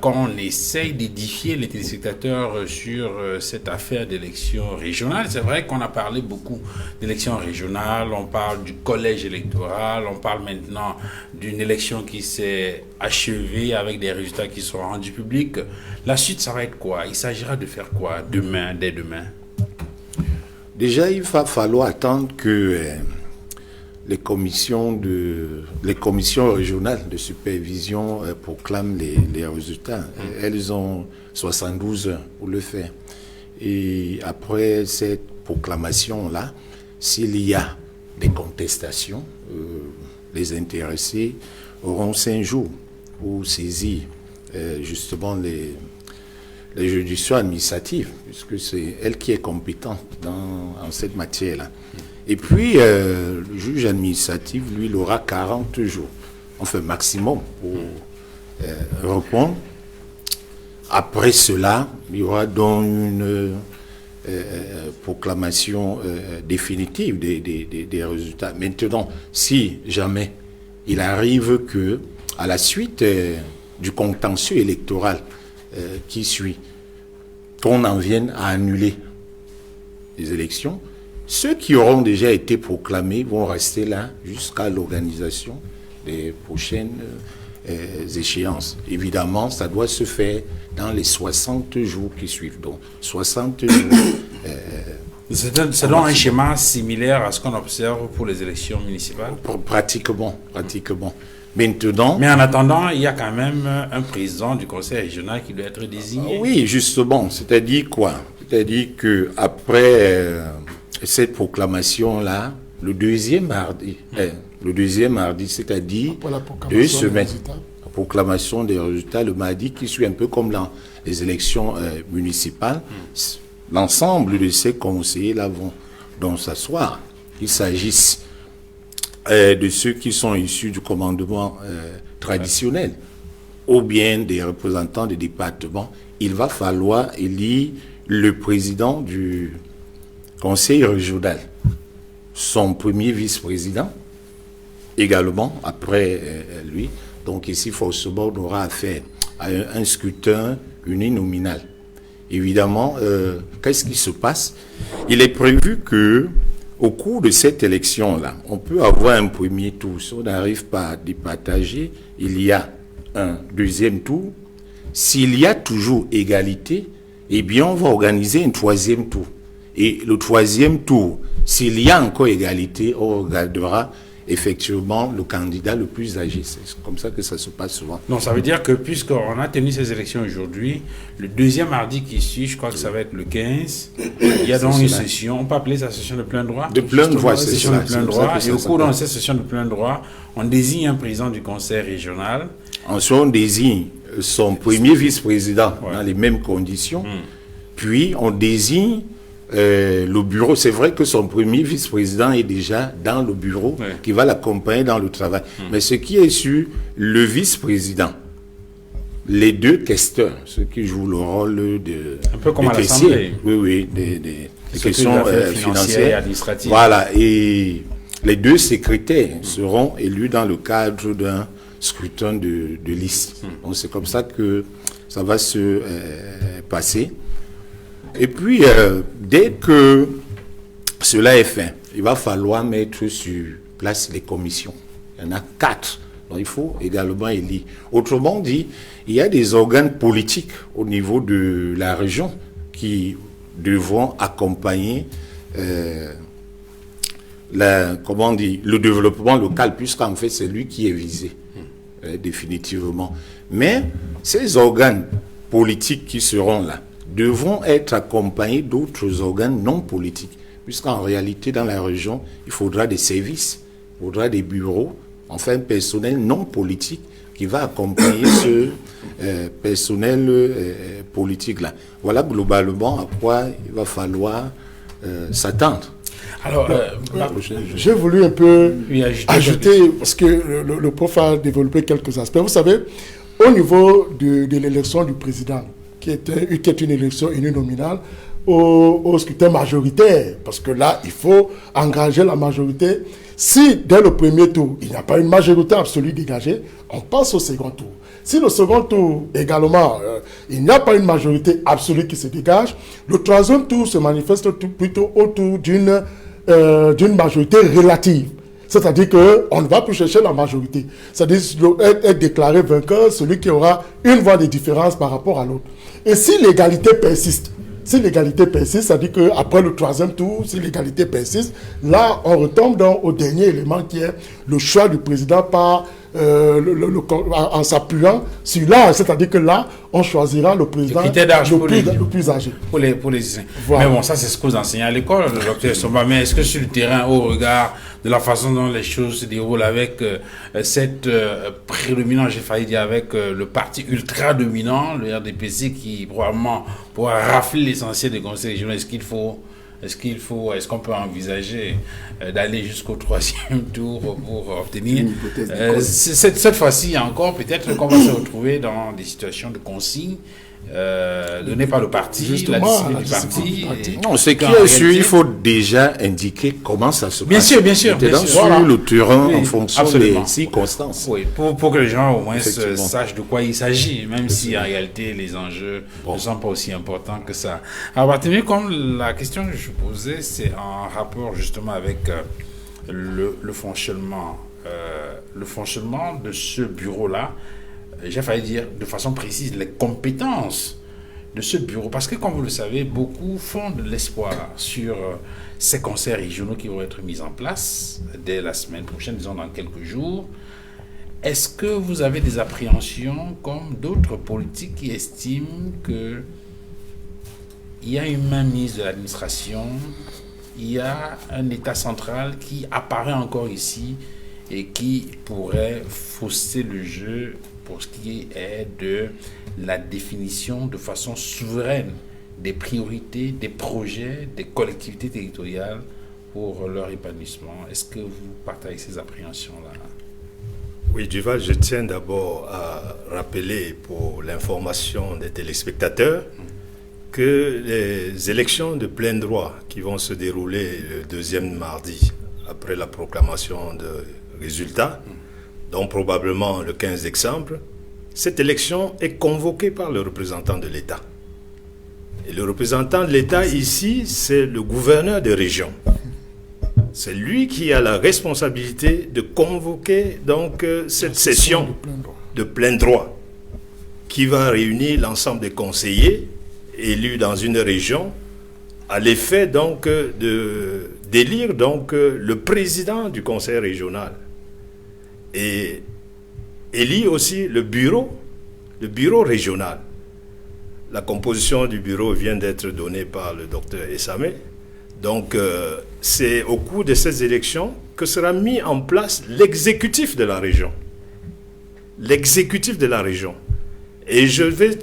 qu'on essaye d'édifier les téléspectateurs sur cette affaire d'élection régionale. C'est vrai qu'on a parlé beaucoup d'élections régionales, on parle du collège électoral, on parle maintenant d'une élection qui s'est achevée avec des résultats qui seront rendus publics. La suite, ça va être quoi? Il s'agira de faire quoi dès demain? Déjà, il va falloir attendre que les commissions régionales de supervision proclament les résultats. Elles ont 72 heures pour le faire. Et après cette proclamation-là, s'il y a des contestations, les intéressés auront 5 jours pour saisir justement les juridictions administratives, puisque c'est elle qui est compétente en cette matière-là. Et puis, le juge administratif, lui, il aura 40 jours, enfin maximum, pour répondre. Après cela, il y aura donc proclamation définitive des résultats. Maintenant, si jamais il arrive que, à la suite du contentieux électoral qui suit, qu'on en vienne à annuler les élections, ceux qui auront déjà été proclamés vont rester là jusqu'à l'organisation des prochaines échéances. Évidemment, ça doit se faire dans les 60 jours qui suivent. Donc, 60 jours. C'est donc un schéma similaire à ce qu'on observe pour les élections municipales? Pratiquement. Maintenant... Mais en attendant, il y a quand même un président du conseil régional qui doit être désigné. Oui, justement. C'est-à-dire quoi? C'est-à-dire qu'après cette proclamation-là, le deuxième mardi, c'est-à-dire 2 semaines, la proclamation des résultats, le mardi qui suit, un peu comme dans les élections municipales, l'ensemble de ces conseillers-là vont donc s'asseoir. Il s'agisse de ceux qui sont issus du commandement traditionnel ou bien des représentants des départements. Il va falloir élire le président du conseil régional, son premier vice-président, également après lui. Donc ici, forcément, on aura affaire à un scrutin uninominal. Évidemment, qu'est-ce qui se passe? Il est prévu que au cours de cette élection-là, on peut avoir un premier tour. Si on n'arrive pas à départager, il y a un deuxième tour. S'il y a toujours égalité, eh bien, on va organiser un troisième tour. Et le troisième tour, s'il y a encore égalité, on regardera effectivement le candidat le plus âgé. C'est comme ça que ça se passe souvent. Donc ça veut dire que puisqu'on a tenu ces élections aujourd'hui, le deuxième mardi qui suit, je crois que ça va être le 15, il y a donc une session, on peut appeler ça session de plein droit? De plein droit, c'est ça. De plein droit. Et au cours de cette session de plein droit, on désigne un président du conseil régional. Ensuite, on désigne son premier vice-président dans les mêmes conditions. Puis, on désigne le bureau. C'est vrai que son premier vice-président est déjà dans le bureau qui va l'accompagner dans le travail. Mais ce qui est sur le vice-président, les 2 questeurs, ceux qui jouent le rôle de... Un peu comme à l'Assemblée. Oui, des questions financières et administratives. Voilà, et les 2 secrétaires seront élus dans le cadre d'un scrutin de liste. Donc c'est comme ça que ça va se passer. Et puis, dès que cela est fait, il va falloir mettre sur place les commissions. Il y en a 4. Donc, il faut également élire. Autrement dit, il y a des organes politiques au niveau de la région qui devront accompagner le développement local, puisqu'en fait, c'est lui qui est visé, définitivement. Mais ces organes politiques qui seront là devront être accompagnés d'autres organes non politiques, puisqu'en réalité, dans la région, il faudra des services, il faudra des bureaux, enfin, un personnel non politique qui va accompagner ce personnel politique-là. Voilà globalement à quoi il va falloir s'attendre. Alors, j'ai voulu un peu ajouter, parce que le prof a développé quelques aspects. Vous savez, au niveau de l'élection du président, qui est une élection uninominale, au scrutin majoritaire, parce que là, il faut engager la majorité. Si, dès le premier tour, il n'y a pas une majorité absolue dégagée, on passe au second tour. Si le second tour, également, il n'y a pas une majorité absolue qui se dégage, le troisième tour se manifeste plutôt autour d'une majorité relative. C'est-à-dire qu'on ne va plus chercher la majorité. C'est-à-dire être déclaré vainqueur, celui qui aura une voix de différence par rapport à l'autre. Et si l'égalité persiste, c'est-à-dire qu'après le troisième tour, si l'égalité persiste, là, on retombe donc au dernier élément qui est le choix du président par en s'appuyant sur l'âge. C'est-à-dire que là, on choisira le président le plus âgé. Pour les voilà. Mais bon, ça, c'est ce que vous enseignez à l'école, le docteur Somba. Mais est-ce que sur le terrain, au regard de la façon dont les choses se déroulent avec cette prédominance, j'ai failli dire, avec le parti ultra dominant, le RDPC, qui probablement pourra rafler l'essentiel des conseils régionaux, est-ce qu'on peut envisager d'aller jusqu'au troisième tour pour obtenir cette fois-ci encore, peut-être qu'on va se retrouver dans des situations de consigne donnée par le parti, Justement, la discipline du parti. Non, ce qui est sûr, il faut déjà indiquer comment ça se passe. Bien sûr. Sur le terrain, en fonction absolument. des circonstances. Oui, pour que les gens au moins Effectivement. sachent de quoi il s'agit, même si en réalité les enjeux ne sont pas aussi importants que ça. Alors, Barthélémy, comme la question que je posais, c'est en rapport justement avec le fonctionnement de ce bureau-là. J'ai failli dire de façon précise les compétences de ce bureau, parce que comme vous le savez, beaucoup font de l'espoir sur ces conseils régionaux qui vont être mis en place dès la semaine prochaine, disons dans quelques jours. Est-ce que vous avez des appréhensions comme d'autres politiques qui estiment qu'il y a une mainmise de l'administration, il y a un État central qui apparaît encore ici et qui pourrait fausser le jeu pour ce qui est de la définition de façon souveraine des priorités, des projets, des collectivités territoriales pour leur épanouissement? Est-ce que vous partagez ces appréhensions-là? Oui, Duval, je tiens d'abord à rappeler pour l'information des téléspectateurs que les élections de plein droit qui vont se dérouler le deuxième mardi après la proclamation de résultats, donc probablement le 15 décembre, cette élection est convoquée par le représentant de l'État. Et le représentant de l'État ici, c'est le gouverneur de région. C'est lui qui a la responsabilité de convoquer donc cette session de plein droit qui va réunir l'ensemble des conseillers élus dans une région à l'effet donc d'élire donc le président du conseil régional et élire aussi le bureau régional. La composition du bureau vient d'être donnée par le docteur Essamé. Donc, c'est au cours de ces élections que sera mis en place l'exécutif de la région. L'exécutif de la région. Et je vais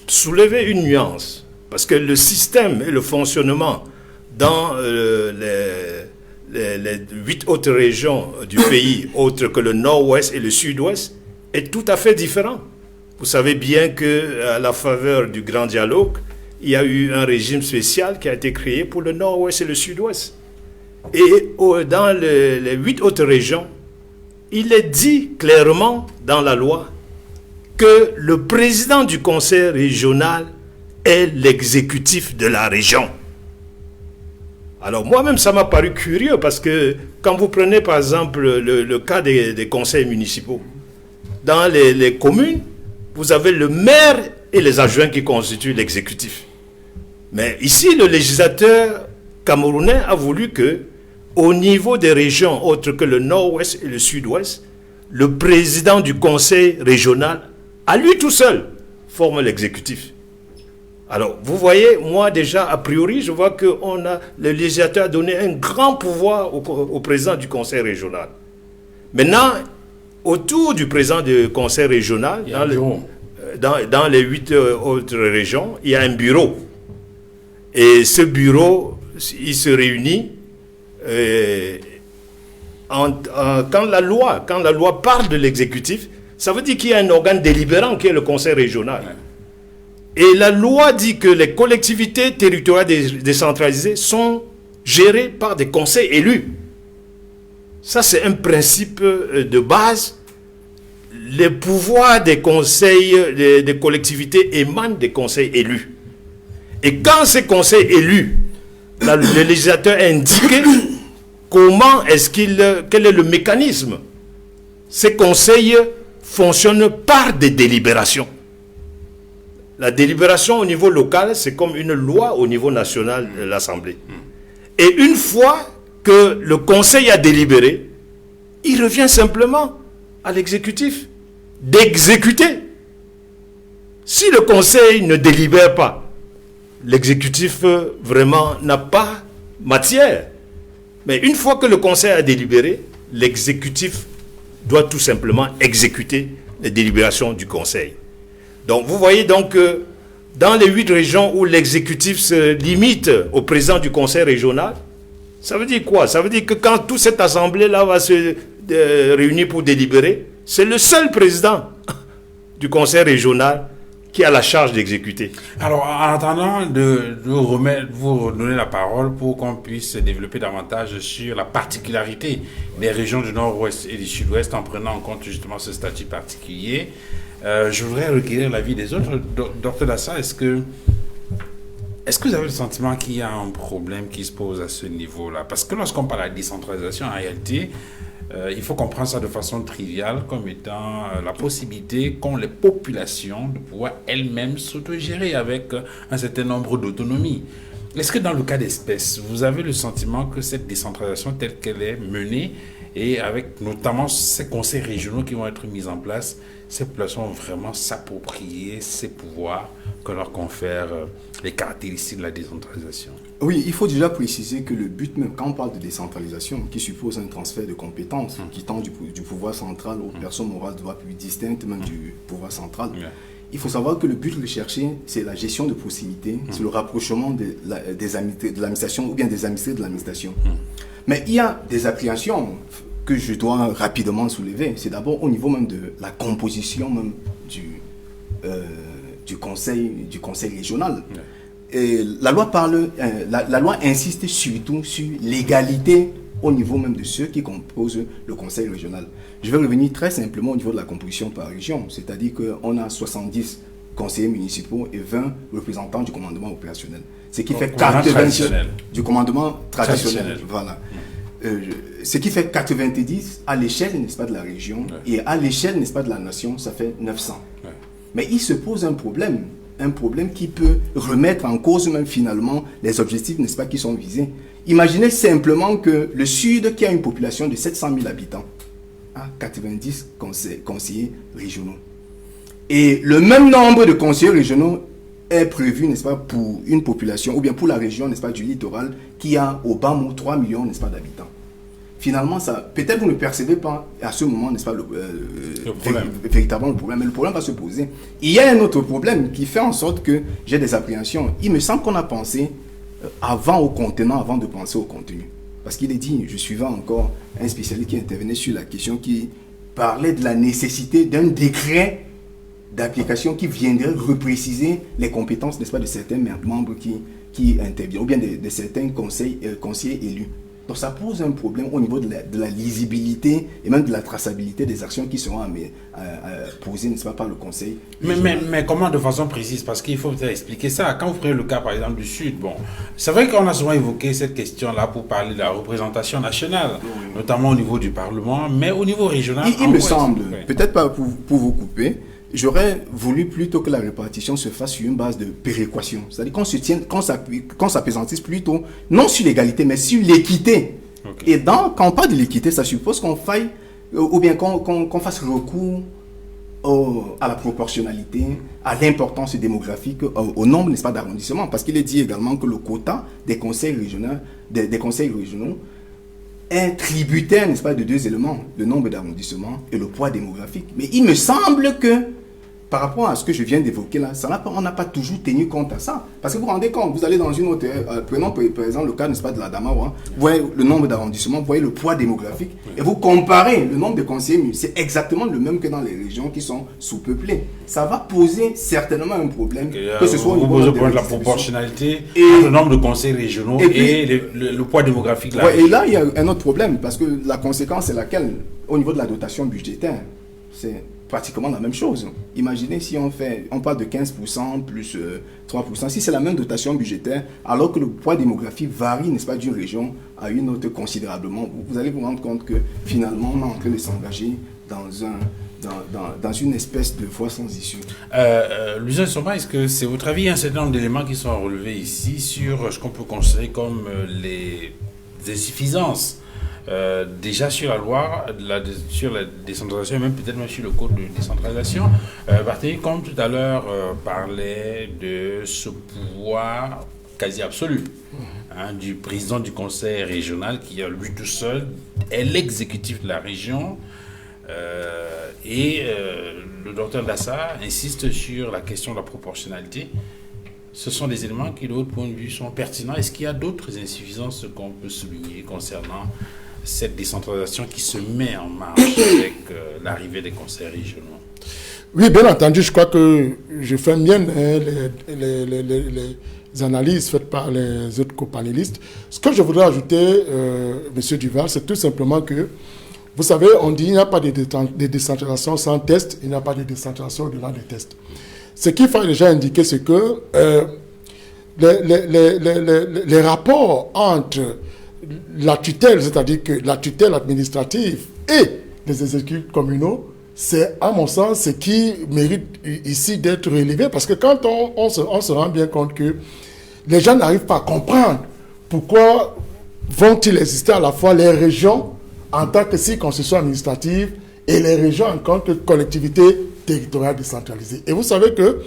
soulever une nuance, parce que le système et le fonctionnement dans les 8 autres régions du pays, autres que le nord-ouest et le sud-ouest, est tout à fait différent. Vous savez bien qu'à la faveur du grand dialogue, il y a eu un régime spécial qui a été créé pour le nord-ouest et le sud-ouest. Et dans les 8 autres régions, il est dit clairement dans la loi que le président du conseil régional est l'exécutif de la région. Alors moi-même, ça m'a paru curieux parce que quand vous prenez par exemple le cas des conseils municipaux, dans les communes, vous avez le maire et les adjoints qui constituent l'exécutif. Mais ici, le législateur camerounais a voulu que, au niveau des régions autres que le nord-ouest et le sud-ouest, le président du conseil régional, à lui tout seul, forme l'exécutif. Alors, vous voyez, moi déjà, a priori, je vois que le législateur a donné un grand pouvoir au président du conseil régional. Maintenant, autour du président du conseil régional, dans les 8 autres régions, il y a un bureau. Et ce bureau, il se réunit quand la loi parle de l'exécutif, ça veut dire qu'il y a un organe délibérant qui est le conseil régional. Et la loi dit que les collectivités territoriales décentralisées sont gérées par des conseils élus. Ça, c'est un principe de base. Les pouvoirs des conseils, des collectivités émanent des conseils élus. Et quand ces conseils élus, le législateur a indiqué quel est le mécanisme. Ces conseils fonctionnent par des délibérations. La délibération au niveau local, c'est comme une loi au niveau national de l'Assemblée. Et une fois que le conseil a délibéré, il revient simplement à l'exécutif d'exécuter. Si le conseil ne délibère pas, l'exécutif vraiment n'a pas matière. Mais une fois que le conseil a délibéré, l'exécutif doit tout simplement exécuter les délibérations du conseil. Donc vous voyez donc que dans les 8 régions où l'exécutif se limite au président du conseil régional, ça veut dire quoi? Ça veut dire que quand toute cette assemblée-là va se réunir pour délibérer, c'est le seul président du conseil régional qui a la charge d'exécuter. Alors, en attendant de vous redonner la parole pour qu'on puisse développer davantage sur la particularité des régions du Nord-Ouest et du Sud-Ouest en prenant en compte justement ce statut particulier, je voudrais requérir l'avis des autres. Dr Dassa, est-ce que vous avez le sentiment qu'il y a un problème qui se pose à ce niveau-là? Parce que lorsqu'on parle de décentralisation, en réalité, il faut comprendre ça de façon triviale comme étant la possibilité qu'ont les populations de pouvoir elles-mêmes s'autogérer avec un certain nombre d'autonomies. Est-ce que dans le cas d'espèce, vous avez le sentiment que cette décentralisation telle qu'elle est menée et avec notamment ces conseils régionaux qui vont être mis en place, ces populations vont vraiment s'approprier ces pouvoirs que leur confèrent les caractéristiques de la décentralisation? Oui, il faut déjà préciser que le but même, quand on parle de décentralisation, qui suppose un transfert de compétences, qui tend du pouvoir central aux personnes morales de droit public distinctes même du pouvoir central, il faut savoir que le but recherché, c'est la gestion de proximité, c'est le rapprochement de l'administration ou bien des administrés de l'administration. Mais il y a des appréhensions que je dois rapidement soulever. C'est d'abord au niveau même de la composition même du conseil régional. Et la loi la loi insiste surtout sur l'égalité au niveau même de ceux qui composent le conseil régional. Je vais revenir très simplement au niveau de la composition par région, c'est-à-dire qu'on a 70 conseillers municipaux et 20 représentants du commandement opérationnel. Ce qui fait 90 du commandement traditionnel. Voilà. Ce qui fait 90 à l'échelle, n'est-ce pas, de la région, et à l'échelle, n'est-ce pas, de la nation, ça fait 900. Mais il se pose un problème qui peut remettre en cause même finalement les objectifs, n'est-ce pas, qui sont visés. Imaginez simplement que le Sud, qui a une population de 700 000 habitants, a 90 conseillers régionaux. Et le même nombre de conseillers régionaux est prévu, n'est-ce pas, pour une population, ou bien pour la région, n'est-ce pas, du littoral, qui a au bas mot 3 millions, n'est-ce pas, d'habitants. Finalement, ça, peut-être vous ne percevez pas à ce moment, n'est-ce pas, véritablement le problème, mais le problème va se poser. Il y a un autre problème qui fait en sorte que j'ai des appréhensions. Il me semble qu'on a pensé avant au contenant, avant de penser au contenu. Parce qu'il est dit, je suivais encore un spécialiste qui intervenait sur la question, qui parlait de la nécessité d'un décret d'application qui viendrait repréciser les compétences, n'est-ce pas, de certains membres qui interviennent, ou bien de certains conseillers élus. Donc ça pose un problème au niveau de la lisibilité et même de la traçabilité des actions qui seront posées, n'est-ce pas, par le Conseil. Mais comment de façon précise? Parce qu'il faut peut-être expliquer ça. Quand vous prenez le cas par exemple du Sud, bon, c'est vrai qu'on a souvent évoqué cette question-là pour parler de la représentation nationale, notamment au niveau du Parlement, mais au niveau régional. Il me semble, peut-être pas pour vous couper, j'aurais voulu plutôt que la répartition se fasse sur une base de péréquation. C'est-à-dire qu'on s'appesantisse plutôt, non sur l'égalité, mais sur l'équité. Okay. Et quand on parle de l'équité, ça suppose qu'on faille, ou bien qu'on fasse recours à la proportionnalité, à l'importance démographique, au nombre, n'est-ce pas, d'arrondissements. Parce qu'il est dit également que le quota des conseils régionaux, est tributaire, n'est-ce pas, de deux éléments, le nombre d'arrondissements et le poids démographique. Mais il me semble que, par rapport à ce que je viens d'évoquer là, on n'a pas toujours tenu compte à ça. Parce que vous vous rendez compte, vous allez dans une autre, prenons par exemple le cas, n'est-ce pas, de la Damawa, vous voyez le nombre d'arrondissements, vous voyez le poids démographique, et vous comparez le nombre de conseillers, c'est exactement le même que dans les régions qui sont sous-peuplées. Ça va poser certainement un problème, que ce soit au niveau de la proportionnalité et le nombre de conseils régionaux et le poids démographique. Et là, il y a un autre problème, parce que la conséquence, c'est laquelle? Au niveau de la dotation budgétaire, c'est pratiquement la même chose. Imaginez si on parle de 15% plus 3%, si c'est la même dotation budgétaire, alors que le poids démographique varie, n'est-ce pas, d'une région à une autre considérablement, vous allez vous rendre compte que finalement on est en train de s'engager dans une espèce de voie sans issue. Lucien Soma, est-ce que c'est votre avis, il y a un certain nombre d'éléments qui sont relevés ici sur ce qu'on peut considérer comme les insuffisances déjà sur la loi, sur la décentralisation, et même peut-être même sur le code de décentralisation. Barthélémy, comme tout à l'heure, parlait de ce pouvoir quasi absolu du président du conseil régional qui, lui tout seul, est l'exécutif de la région. Le docteur Dassa insiste sur la question de la proportionnalité. Ce sont des éléments qui, de votre point de vue, sont pertinents. Est-ce qu'il y a d'autres insuffisances qu'on peut souligner concernant cette décentralisation qui se met en marche avec l'arrivée des conseils régionaux? Oui, bien entendu, je crois que je fais mienne les analyses faites par les autres copanélistes. Ce que je voudrais ajouter, Monsieur Duval, c'est tout simplement que, vous savez, on dit qu'il n'y a pas de décentralisation sans test, il n'y a pas de décentralisation au-delà des tests. Ce qu'il faut déjà indiquer, c'est que les rapports entre la tutelle, c'est-à-dire que la tutelle administrative et les exécutifs communaux, c'est, à mon sens, ce qui mérite ici d'être relevé, parce que quand on se rend bien compte que les gens n'arrivent pas à comprendre pourquoi vont-ils exister à la fois les régions en tant que circonscription administrative et les régions en tant que collectivités territoriales décentralisées. Et vous savez que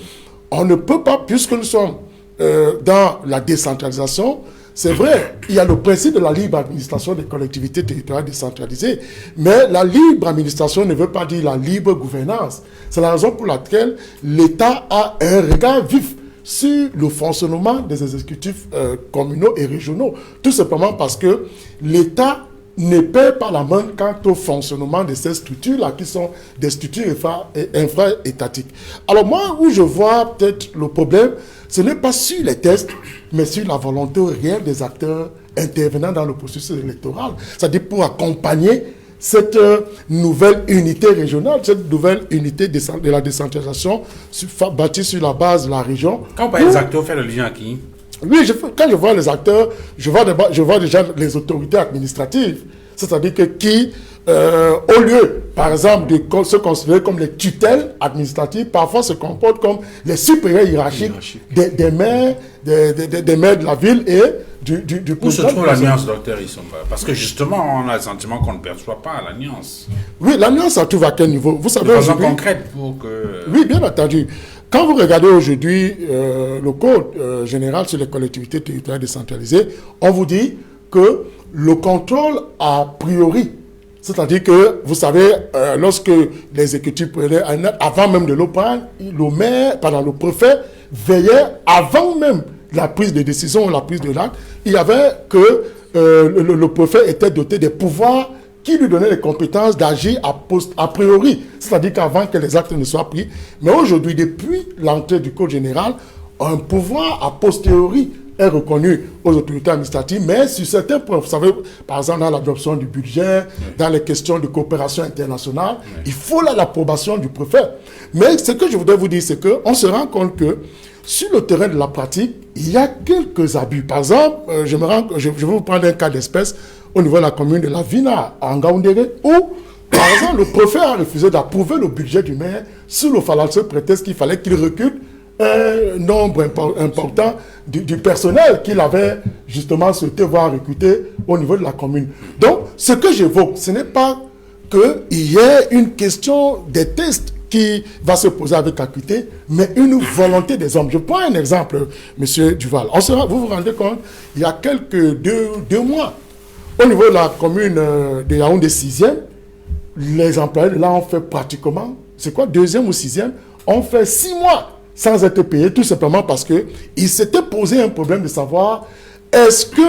on ne peut pas, puisque nous sommes dans la décentralisation, c'est vrai, il y a le principe de la libre administration des collectivités territoriales décentralisées, mais la libre administration ne veut pas dire la libre gouvernance. C'est la raison pour laquelle l'État a un regard vif sur le fonctionnement des exécutifs communaux et régionaux. Tout simplement parce que l'État ne paie pas la main quant au fonctionnement de ces structures-là, qui sont des structures infra-étatiques. Alors moi, où je vois peut-être le problème, ce n'est pas sur les tests, mais sur la volonté réelle des acteurs intervenant dans le processus électoral. C'est-à-dire pour accompagner cette nouvelle unité régionale, cette nouvelle unité de la décentralisation bâtie sur la base de la région. Quand on parle des acteurs, on fait allusion à qui? Oui, quand je vois les acteurs, je vois déjà les autorités administratives. C'est-à-dire que qui, au lieu, par exemple, de se considérer comme les tutelles administratives, parfois se comportent comme les supérieurs hiérarchiques des maires de la ville et du Où se trouve l'alliance, docteur Issomba? Parce que justement, on a le sentiment qu'on ne perçoit pas l'alliance. Oui, l'alliance, ça trouve à quel niveau? Vous savez, de façon concrète pour que... Oui, bien entendu. Quand vous regardez aujourd'hui le code général sur les collectivités territoriales décentralisées, on vous dit que le contrôle a priori, c'est-à-dire que, vous savez, lorsque l'exécutif prenait un acte, avant même de le prendre, le préfet veillait avant même la prise de décision ou la prise de l'acte, il y avait que le préfet était doté des pouvoirs qui lui donnait les compétences d'agir a priori, c'est-à-dire qu'avant que les actes ne soient pris. Mais aujourd'hui, depuis l'entrée du Code général, un pouvoir a posteriori est reconnu aux autorités administratives, mais sur certains points, vous savez, par exemple dans l'adoption du budget, dans les questions de coopération internationale, il faut l'approbation du préfet. Mais ce que je voudrais vous dire, c'est qu'on se rend compte que sur le terrain de la pratique, il y a quelques abus. Par exemple, je vais vous prendre un cas d'espèce au niveau de la commune de la Vina, à Ngaoundéré, où, par exemple, le préfet a refusé d'approuver le budget du maire sous le fallacieux prétexte qu'il fallait qu'il recrute un nombre important du personnel qu'il avait justement souhaité voir recruter au niveau de la commune. Donc, ce que j'évoque, ce n'est pas qu'il y ait une question des tests qui va se poser avec acuité, mais une volonté des hommes. Je prends un exemple, M. Duval. Vous vous rendez compte, il y a deux mois, au niveau de la commune de Yaoundé 6e, les employés là ont fait pratiquement, c'est quoi, 2e ou 6e, ont fait 6 mois sans être payés, tout simplement parce qu'ils s'étaient posé un problème de savoir est-ce que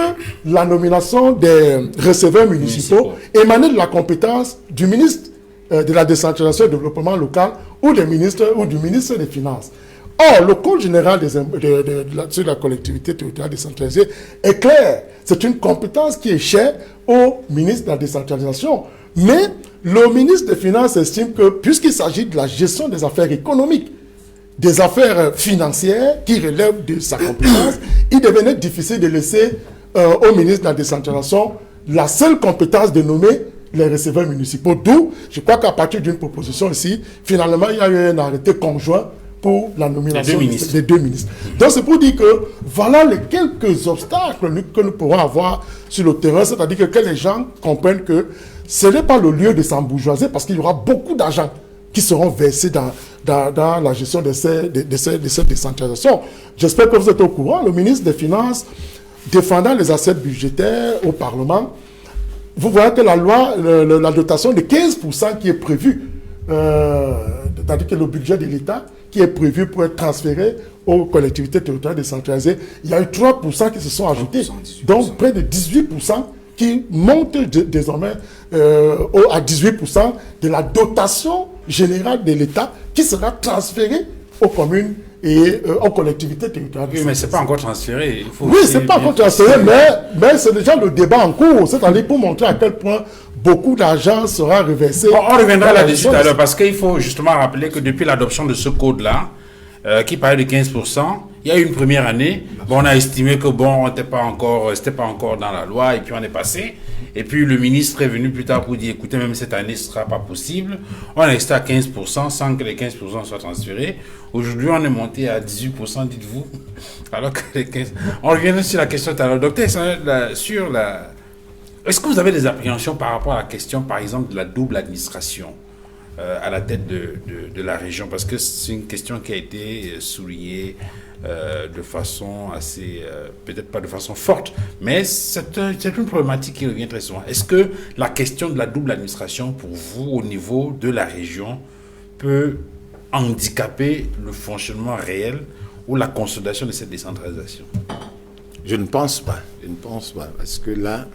la nomination des receveurs municipaux émanait de la compétence du ministre de la décentralisation et du développement local ou du ministre des Finances. Or, le Code général sur la collectivité territoriale décentralisée est clair. C'est une compétence qui est chère au ministre de la décentralisation. Mais le ministre des Finances estime que, puisqu'il s'agit de la gestion des affaires économiques, des affaires financières qui relèvent de sa compétence, il devenait difficile de laisser au ministre de la décentralisation la seule compétence de nommer les receveurs municipaux. D'où, je crois qu'à partir d'une proposition ici, finalement, il y a eu un arrêté conjoint pour la nomination des deux ministres. Donc c'est pour dire que voilà les quelques obstacles que nous pourrons avoir sur le terrain, c'est-à-dire que les gens comprennent que ce n'est pas le lieu de s'embourgeoiser parce qu'il y aura beaucoup d'argent qui seront versés dans la gestion de cette décentralisation. J'espère que vous êtes au courant. Le ministre des Finances, défendant les assiettes budgétaires au Parlement, vous voyez que la loi, la dotation de 15% qui est prévue, c'est-à-dire que le budget de l'État qui est prévu pour être transféré aux collectivités territoriales décentralisées, il y a eu 3% qui se sont ajoutés. Donc près de 18% qui montent désormais à 18% de la dotation général de l'État qui sera transféré aux communes et aux collectivités territoriales. Oui, mais ce n'est pas encore transféré. Oui, ce n'est pas encore transféré, mais c'est déjà le débat en cours. C'est-à-dire pour montrer à quel point beaucoup d'argent sera reversé. On reviendra là-dessus tout à l'heure, parce qu'il faut justement rappeler que depuis l'adoption de ce code-là, qui parlait de 15%, il y a eu une première année, on a estimé que c'était pas encore dans la loi, et puis on est passé. Et puis le ministre est venu plus tard pour dire, écoutez, même cette année, ce ne sera pas possible. On est resté à 15% sans que les 15% soient transférés. Aujourd'hui, on est monté à 18%, dites-vous. Alors que les 15%... On revient sur la question tout à l'heure. Docteur, est-ce que vous avez des appréhensions par rapport à la question, par exemple, de la double administration à la tête de la région? Parce que c'est une question qui a été soulignée de façon assez, peut-être pas de façon forte, mais c'est une problématique qui revient très souvent. Est-ce que la question de la double administration, pour vous, au niveau de la région, peut handicaper le fonctionnement réel ou la consolidation de cette décentralisation? Je ne pense pas. Parce que là,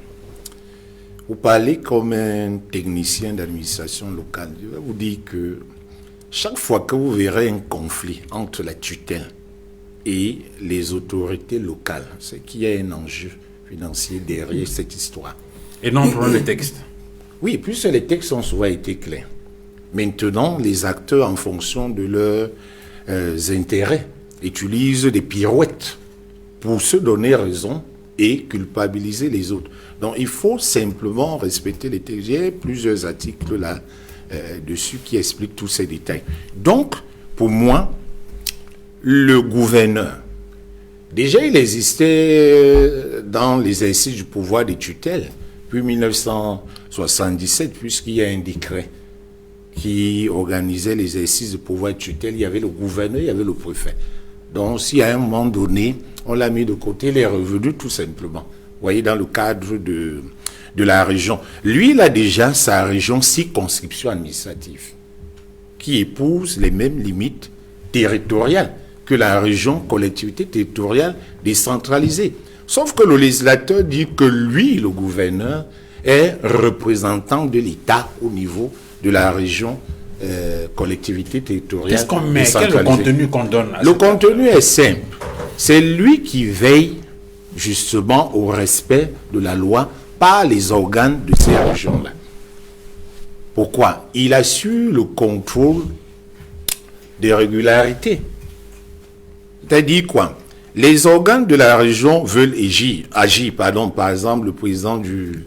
vous parlez comme un technicien d'administration locale. Je vais vous dire que chaque fois que vous verrez un conflit entre la tutelle et les autorités locales, c'est qu'il y a un enjeu financier derrière cette histoire. Et non pour les textes. Oui, plus les textes ont souvent été clairs. Maintenant, les acteurs, en fonction de leurs intérêts, utilisent des pirouettes pour se donner raison et culpabiliser les autres. Donc, il faut simplement respecter les textes. J'ai plusieurs articles là dessus qui expliquent tous ces détails. Donc, pour moi, le gouverneur, déjà, il existait dans l'exercice du pouvoir des tutelles, puis 1977, puisqu'il y a un décret qui organisait l'exercice du pouvoir de tutelle. Il y avait le gouverneur, il y avait le préfet. Donc, si à un moment donné, on l'a mis de côté, il est revenu tout simplement. Vous voyez, dans le cadre de la région. Lui, il a déjà sa région circonscription administrative, qui épouse les mêmes limites territoriales que la région collectivité territoriale décentralisée. Sauf que le législateur dit que lui, le gouverneur, est représentant de l'État au niveau de la région collectivité territoriale. Qu'est-ce qu'on met? Quel est le contenu qu'on donne? Le contenu est simple. C'est lui qui veille justement au respect de la loi par les organes de ces régions-là. Pourquoi? Il assure le contrôle des régularités. C'est-à-dire quoi? Les organes de la région veulent agir, par exemple, le président du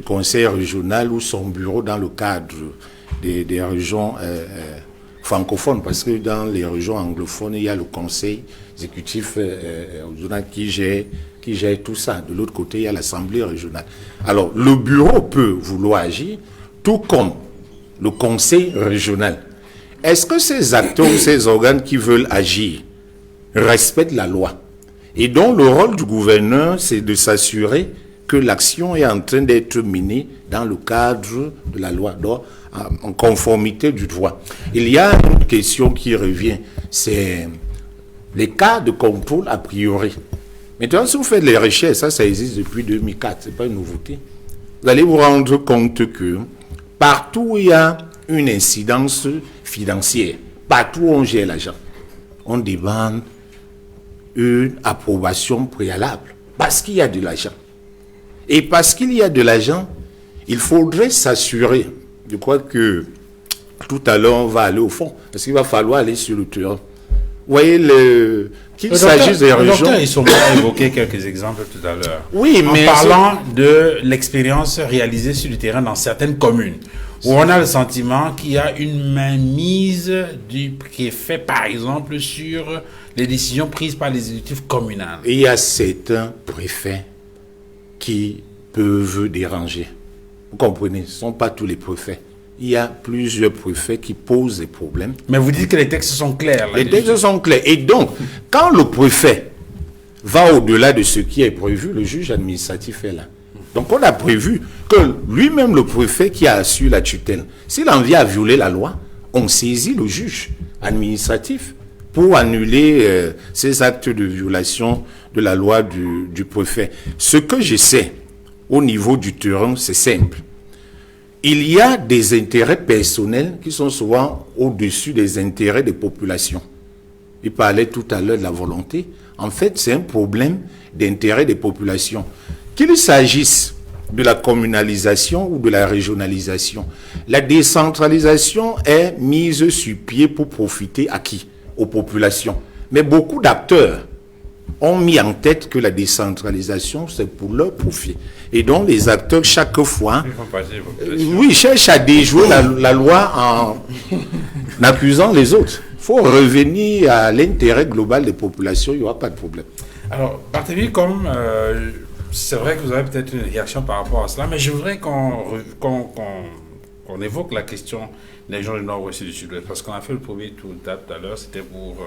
conseil régional ou son bureau dans le cadre des régions francophones, parce que dans les régions anglophones, il y a le conseil exécutif régional qui gère tout ça. De l'autre côté, il y a l'assemblée régionale. Alors, le bureau peut vouloir agir, tout comme le conseil régional. Est-ce que ces acteurs ou ces organes qui veulent agir respectent la loi? Et donc, le rôle du gouverneur, c'est de s'assurer que l'action est en train d'être menée dans le cadre de la loi, donc en conformité du droit. Il y a une question qui revient, c'est les cas de contrôle a priori. Maintenant, si vous faites les recherches, ça existe depuis 2004, ce n'est pas une nouveauté. Vous allez vous rendre compte que partout où il y a une incidence financière, partout où on gère l'argent, on demande une approbation préalable parce qu'il y a de l'argent. Et parce qu'il y a de l'argent, il faudrait s'assurer. Je crois que tout à l'heure, on va aller au fond, parce qu'il va falloir aller sur le terrain. Vous voyez, qu'il s'agisse des régions... Le docteur Issomo a évoqué quelques exemples tout à l'heure. Oui, mais... En parlant de l'expérience réalisée sur le terrain dans certaines communes, où on a le sentiment qu'il y a une mainmise du préfet, par exemple, sur les décisions prises par l'exécutif communal. Il y a certains préfets qui peuvent déranger. Vous comprenez, ce ne sont pas tous les préfets. Il y a plusieurs préfets qui posent des problèmes. Mais vous dites que les textes sont clairs. Les textes sont clairs. Et donc, quand le préfet va au-delà de ce qui est prévu, le juge administratif est là. Donc, on a prévu que lui-même, le préfet qui a assuré la tutelle, s'il en vient à violer la loi, on saisit le juge administratif pour annuler ces actes de violation de la loi du préfet. Ce que je sais au niveau du terrain, c'est simple. il y a des intérêts personnels qui sont souvent au-dessus des intérêts des populations. Il parlait tout à l'heure de la volonté. En fait, c'est un problème d'intérêt des populations. Qu'il s'agisse de la communalisation ou de la régionalisation, la décentralisation est mise sur pied pour profiter à qui? Aux populations. Mais beaucoup d'acteurs ont mis en tête que la décentralisation, c'est pour leur profit. Et donc, les acteurs, chaque fois, cherchent à déjouer la loi en accusant les autres. Il faut revenir à l'intérêt global des populations, il n'y aura pas de problème. Alors, Barthélémy, comme c'est vrai que vous avez peut-être une réaction par rapport à cela, mais je voudrais qu'on évoque la question des régions du Nord-Ouest et du Sud-Ouest, parce qu'on a fait le premier tour de table tout à l'heure, c'était pour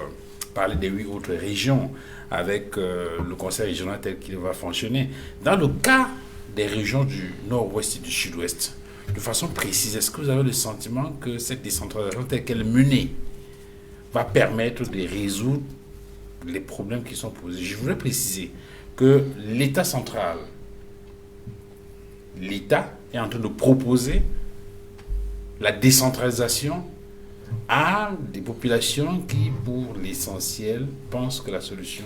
parler des 8 autres régions avec le conseil régional tel qu'il va fonctionner. Dans le cas des régions du Nord-Ouest et du Sud-Ouest, de façon précise, est-ce que vous avez le sentiment que cette décentralisation telle qu'elle est menée va permettre de résoudre les problèmes qui sont posés? Je voudrais préciser que l'État central, l'État est en train de proposer la décentralisation à des populations qui, pour l'essentiel, pensent que la solution,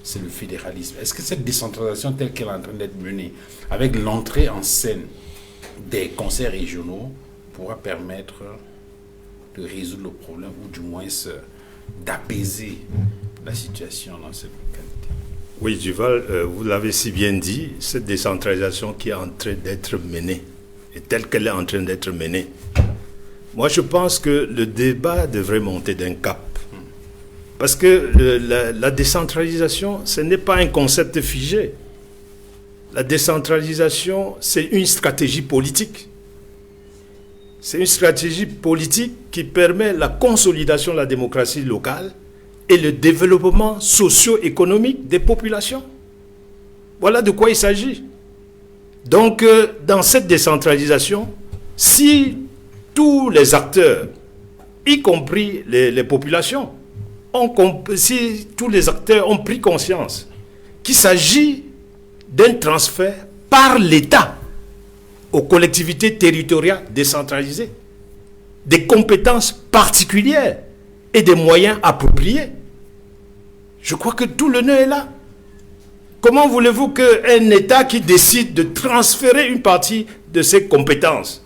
c'est le fédéralisme. Est-ce que cette décentralisation telle qu'elle est en train d'être menée, avec l'entrée en scène des conseils régionaux, pourra permettre de résoudre le problème ou du moins d'apaiser la situation dans cette localité? Oui, Duval, vous l'avez si bien dit, cette décentralisation qui est en train d'être menée, et telle qu'elle est en train d'être menée, moi je pense que le débat devrait monter d'un cap. Parce que la décentralisation, ce n'est pas un concept figé. La décentralisation, c'est une stratégie politique. C'est une stratégie politique qui permet la consolidation de la démocratie locale et le développement socio-économique des populations. Voilà de quoi il s'agit. Donc, dans cette décentralisation, si tous les acteurs, y compris les populations, si tous les acteurs ont pris conscience qu'il s'agit d'un transfert par l'État aux collectivités territoriales décentralisées, des compétences particulières et des moyens appropriés. Je crois que tout le nœud est là. Comment voulez-vous qu'un État qui décide de transférer une partie de ses compétences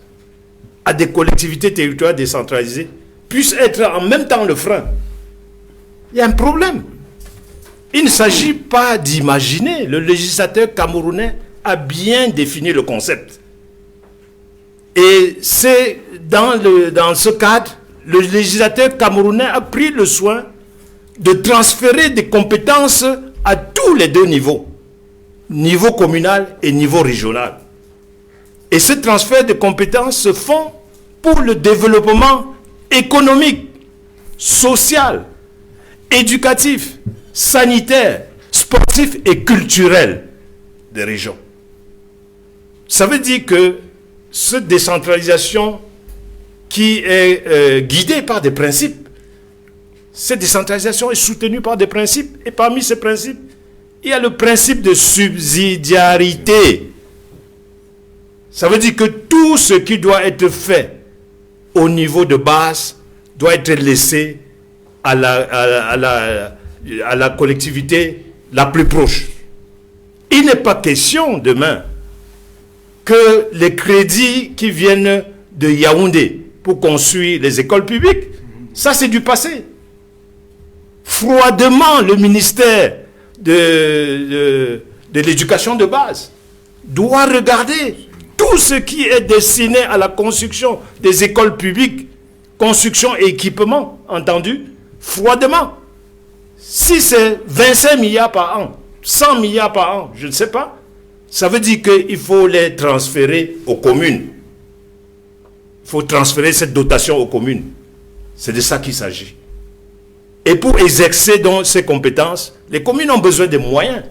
à des collectivités territoriales décentralisées puisse être en même temps le frein? Il y a un problème. Il ne s'agit pas d'imaginer. Le législateur camerounais a bien défini le concept. Et c'est dans ce cadre, le législateur camerounais a pris le soin de transférer des compétences à tous les deux niveaux, niveau communal et niveau régional. Et ce transfert de compétences se font pour le développement économique, social, éducatif, sanitaire, sportif et culturel des régions. Ça veut dire que cette décentralisation qui est guidée par des principes, cette décentralisation est soutenue par des principes, et parmi ces principes, il y a le principe de subsidiarité. Ça veut dire que tout ce qui doit être fait au niveau de base doit être laissé à la collectivité la plus proche. Il n'est pas question demain que les crédits qui viennent de Yaoundé pour construire les écoles publiques, ça c'est du passé. Froidement, le ministère de l'éducation de base doit regarder tout ce qui est destiné à la construction des écoles publiques, construction et équipement, entendu, froidement. Si c'est 25 milliards par an, 100 milliards par an, je ne sais pas, ça veut dire qu'il faut les transférer aux communes. Il faut transférer cette dotation aux communes. C'est de ça qu'il s'agit. Et pour exercer donc ces compétences, les communes ont besoin de moyens.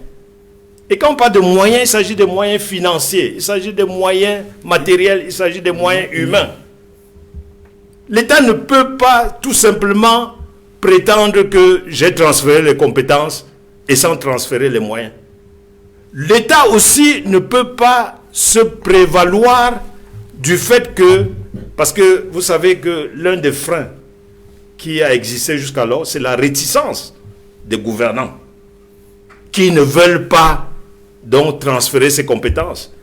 Et quand on parle de moyens, il s'agit de moyens financiers, il s'agit de moyens matériels, il s'agit de moyens humains. L'État ne peut pas tout simplement prétendre que j'ai transféré les compétences et sans transférer les moyens. L'État aussi ne peut pas se prévaloir du fait que, parce que vous savez que l'un des freins qui a existé jusqu'alors, c'est la réticence des gouvernants qui ne veulent pas donc transférer ces compétences.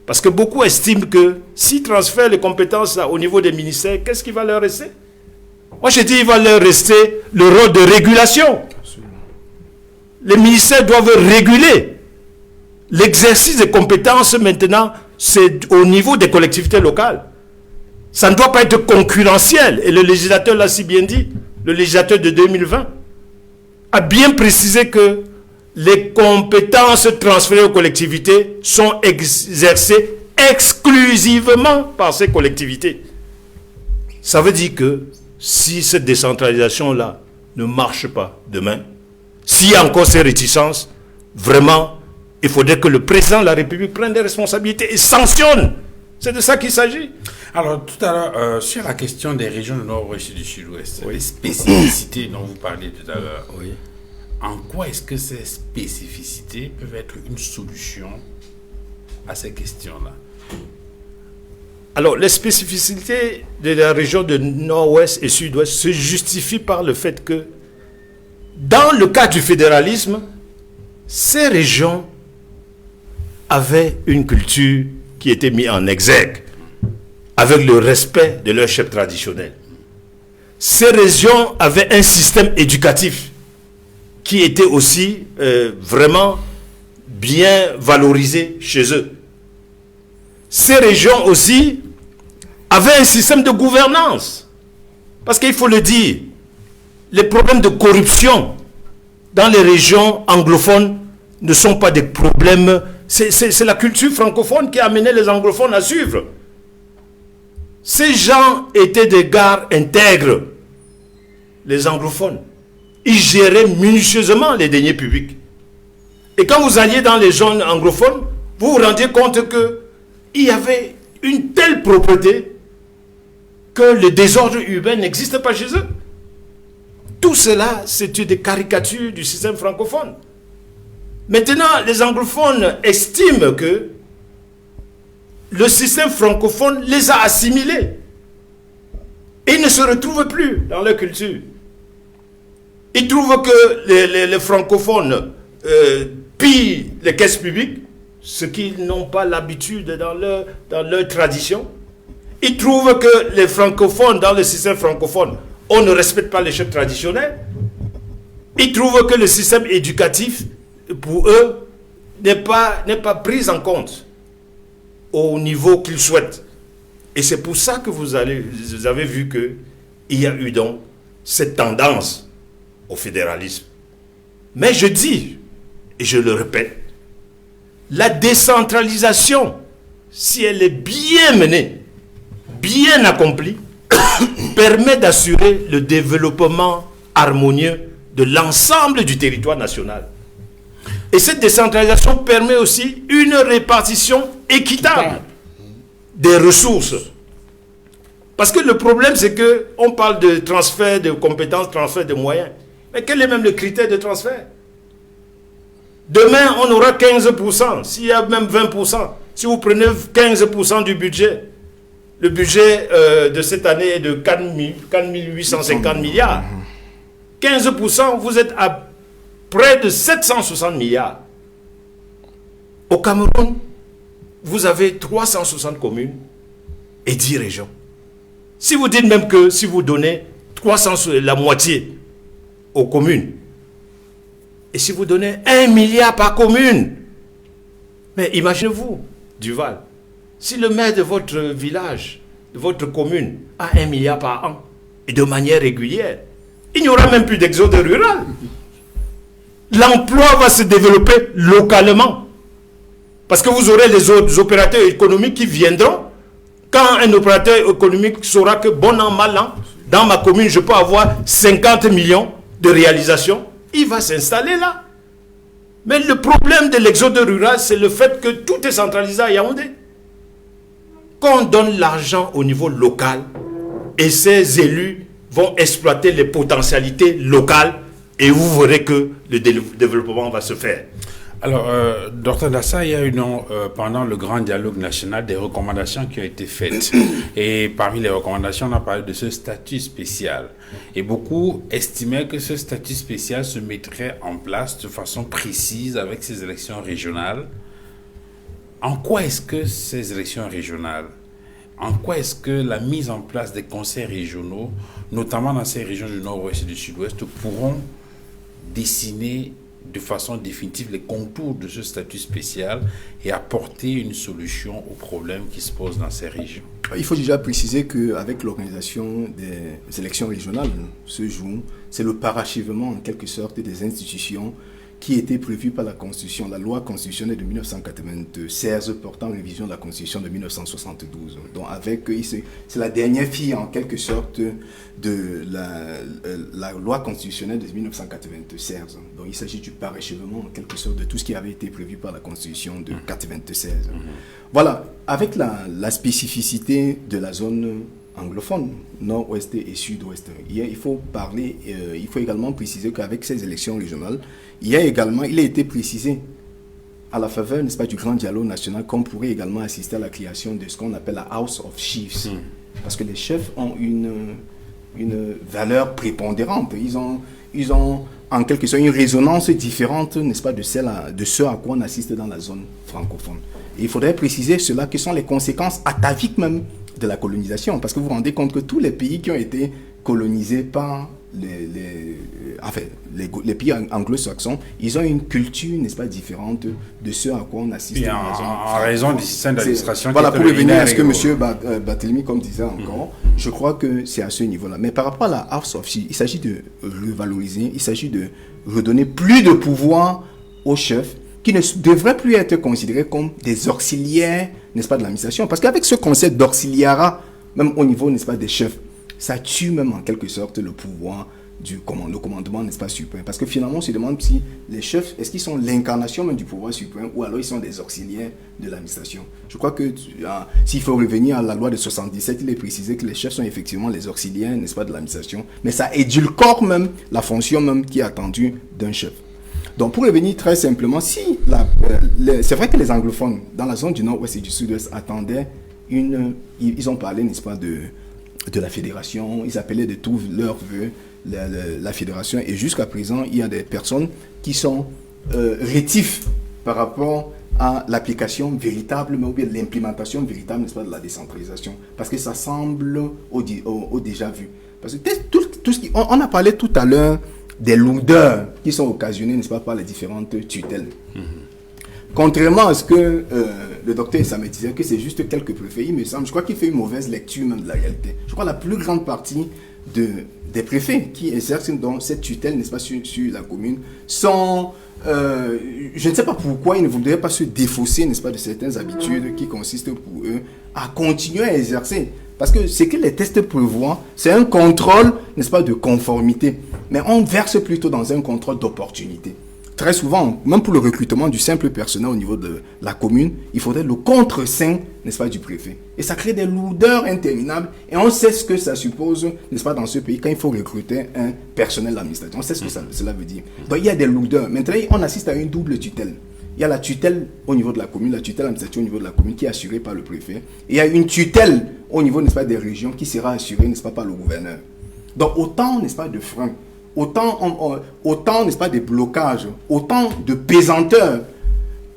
Parce que beaucoup estiment que s'ils transfèrent les compétences là, au niveau des ministères, qu'est-ce qui va leur rester? Moi, je dis il va leur rester le rôle de régulation. Les ministères doivent réguler. L'exercice des compétences, maintenant, c'est au niveau des collectivités locales. Ça ne doit pas être concurrentiel. Et le législateur l'a si bien dit, le législateur de 2020, a bien précisé que les compétences transférées aux collectivités sont exercées exclusivement par ces collectivités. Ça veut dire que si cette décentralisation-là ne marche pas demain, s'il y a encore ces réticences, vraiment, il faudrait que le président de la République prenne des responsabilités et sanctionne. C'est de ça qu'il s'agit. Alors, tout à l'heure, sur la question des régions du Nord-Ouest et du Sud-Ouest, les spécificités dont vous parliez tout à l'heure, en quoi est-ce que ces spécificités peuvent être une solution à ces questions-là? Alors, les spécificités de la région de Nord-Ouest et Sud-Ouest se justifient par le fait que, dans le cas du fédéralisme, ces régions avaient une culture qui était mise en exergue, avec le respect de leurs chefs traditionnels. Ces régions avaient un système éducatif qui était aussi vraiment bien valorisé chez eux. Ces régions aussi avaient un système de gouvernance. Parce qu'il faut le dire, les problèmes de corruption dans les régions anglophones ne sont pas des problèmes. C'est la culture francophone qui a amené les anglophones à suivre. Ces gens étaient des gars intègres, les anglophones. Ils géraient minutieusement les deniers publics. Et quand vous alliez dans les zones anglophones, vous vous rendiez compte qu'il y avait une telle propreté que le désordre urbain n'existe pas chez eux. Tout cela, c'est des caricatures du système francophone. Maintenant, les anglophones estiment que le système francophone les a assimilés. Et ils ne se retrouvent plus dans leur culture. Ils trouvent que les francophones pillent les caisses publiques, ce qu'ils n'ont pas l'habitude dans leur tradition. Ils trouvent que les francophones, dans le système francophone, on ne respecte pas les chefs traditionnels. Ils trouvent que le système éducatif, pour eux, n'est pas pris en compte au niveau qu'ils souhaitent. Et c'est pour ça que vous avez vu qu'il y a eu donc cette tendance au fédéralisme. Mais je dis, et je le répète, la décentralisation, si elle est bien menée, bien accomplie, permet d'assurer le développement harmonieux de l'ensemble du territoire national. Et cette décentralisation permet aussi une répartition équitable des ressources. Parce que le problème, c'est qu'on parle de transfert de compétences, transfert de moyens. Mais quel est même le critère de transfert? Demain, on aura 15%, s'il y a même 20%. Si vous prenez 15% du budget, le budget de cette année est de 4 850 milliards. 15%, vous êtes à près de 760 milliards. Au Cameroun, vous avez 360 communes et 10 régions. Si vous dites même que si vous donnez la moitié aux communes, et si vous donnez 1 milliard par commune, mais imaginez-vous, Duval, si le maire de votre village, de votre commune, a 1 milliard par an, et de manière régulière, il n'y aura même plus d'exode rural. L'emploi va se développer localement. Parce que vous aurez les autres opérateurs économiques qui viendront. Quand un opérateur économique saura que bon an, mal an, dans ma commune, je peux avoir 50 millions de réalisations, il va s'installer là. Mais le problème de l'exode rural, c'est le fait que tout est centralisé à Yaoundé. Qu'on donne l'argent au niveau local et ces élus vont exploiter les potentialités locales et vous verrez que le développement va se faire. Alors, Dr Dassa, il y a eu pendant le grand dialogue national des recommandations qui ont été faites. Et parmi les recommandations, on a parlé de ce statut spécial. Et beaucoup estimaient que ce statut spécial se mettrait en place de façon précise avec ces élections régionales. En quoi est-ce que ces élections régionales, en quoi est-ce que la mise en place des conseils régionaux, notamment dans ces régions du nord-ouest et du sud-ouest, pourront dessiner de façon définitive les contours de ce statut spécial et apporter une solution aux problèmes qui se posent dans ces régions? Il faut déjà préciser qu'avec l'organisation des élections régionales ce jour, c'est le parachèvement en quelque sorte des institutions qui était prévues par la Constitution, la loi constitutionnelle de 1996 portant révision de la Constitution de 1972. Donc c'est la dernière fille en quelque sorte de la loi constitutionnelle de 1996. Donc il s'agit du parachèvement en quelque sorte de tout ce qui avait été prévu par la Constitution de 1996. Voilà, avec la spécificité de la zone anglophone, nord-ouest et sud-ouest. Il faut également préciser qu'avec ces élections régionales, il a été précisé à la faveur, n'est-ce pas, du grand dialogue national qu'on pourrait également assister à la création de ce qu'on appelle la House of Chiefs. Parce que les chefs ont une valeur prépondérante. Ils ont en quelque sorte une résonance différente, n'est-ce pas, de ce à quoi on assiste dans la zone francophone. Et il faudrait préciser cela, que sont les conséquences ataviques même de la colonisation, parce que vous vous rendez compte que tous les pays qui ont été colonisés par les pays anglo-saxons, ils ont une culture, n'est-ce pas, différente de ce à quoi on assiste. En raison du système d'administration. Voilà, pour revenir à ce que M. Barthélemy, comme disait encore, je crois que c'est à ce niveau-là. Mais par rapport à la House of Chiefs, il s'agit de revaloriser, il s'agit de redonner plus de pouvoir aux chefs, qui ne devraient plus être considérés comme des auxiliaires, n'est-ce pas, de l'administration. Parce qu'avec ce concept d'auxiliarat, même au niveau, n'est-ce pas, des chefs, ça tue même en quelque sorte le pouvoir le commandement, n'est-ce pas, suprême. Parce que finalement, on se demande si les chefs, est-ce qu'ils sont l'incarnation même du pouvoir suprême ou alors ils sont des auxiliaires de l'administration. Je crois que s'il faut revenir à la loi de 77, il est précisé que les chefs sont effectivement les auxiliaires, n'est-ce pas, de l'administration. Mais ça édulcore même la fonction même qui est attendue d'un chef. Donc, pour revenir très simplement, c'est vrai que les anglophones, dans la zone du nord-ouest et du sud-ouest, attendaient ils ont parlé, n'est-ce pas, de la fédération, ils appelaient de tous leurs voeux la fédération, et jusqu'à présent, il y a des personnes qui sont rétifs par rapport à l'application véritable, mais ou bien l'implémentation véritable, n'est-ce pas, de la décentralisation, parce que ça semble au déjà vu. Parce que tout ce on a parlé tout à l'heure des lourdeurs qui sont occasionnées, n'est-ce pas, par les différentes tutelles. Contrairement à ce que le docteur Issa me disait, que c'est juste quelques préfets, il me semble, je crois qu'il fait une mauvaise lecture même de la réalité. Je crois que la plus grande partie des préfets qui exercent dans cette tutelle, n'est-ce pas, sur la commune, sont... je ne sais pas pourquoi ils ne voudraient pas se défausser, n'est-ce pas, de certaines habitudes qui consistent pour eux à continuer à exercer. Parce que ce que les tests prévoient, c'est un contrôle, n'est-ce pas, de conformité. Mais on verse plutôt dans un contrôle d'opportunité. Très souvent, même pour le recrutement du simple personnel au niveau de la commune, il faudrait le contre-seing, n'est-ce pas, du préfet. Et ça crée des lourdeurs interminables. Et on sait ce que ça suppose, n'est-ce pas, dans ce pays, quand il faut recruter un personnel d'administration. On sait ce que cela veut dire. Donc il y a des lourdeurs. Maintenant, on assiste à une double tutelle. Il y a la tutelle au niveau de la commune, la tutelle administrative au niveau de la commune qui est assurée par le préfet. Et il y a une tutelle au niveau, n'est-ce pas, des régions qui sera assurée, n'est-ce pas, par le gouverneur. Donc autant, n'est-ce pas, de freins, autant, n'est-ce pas, des blocages, autant de pesanteurs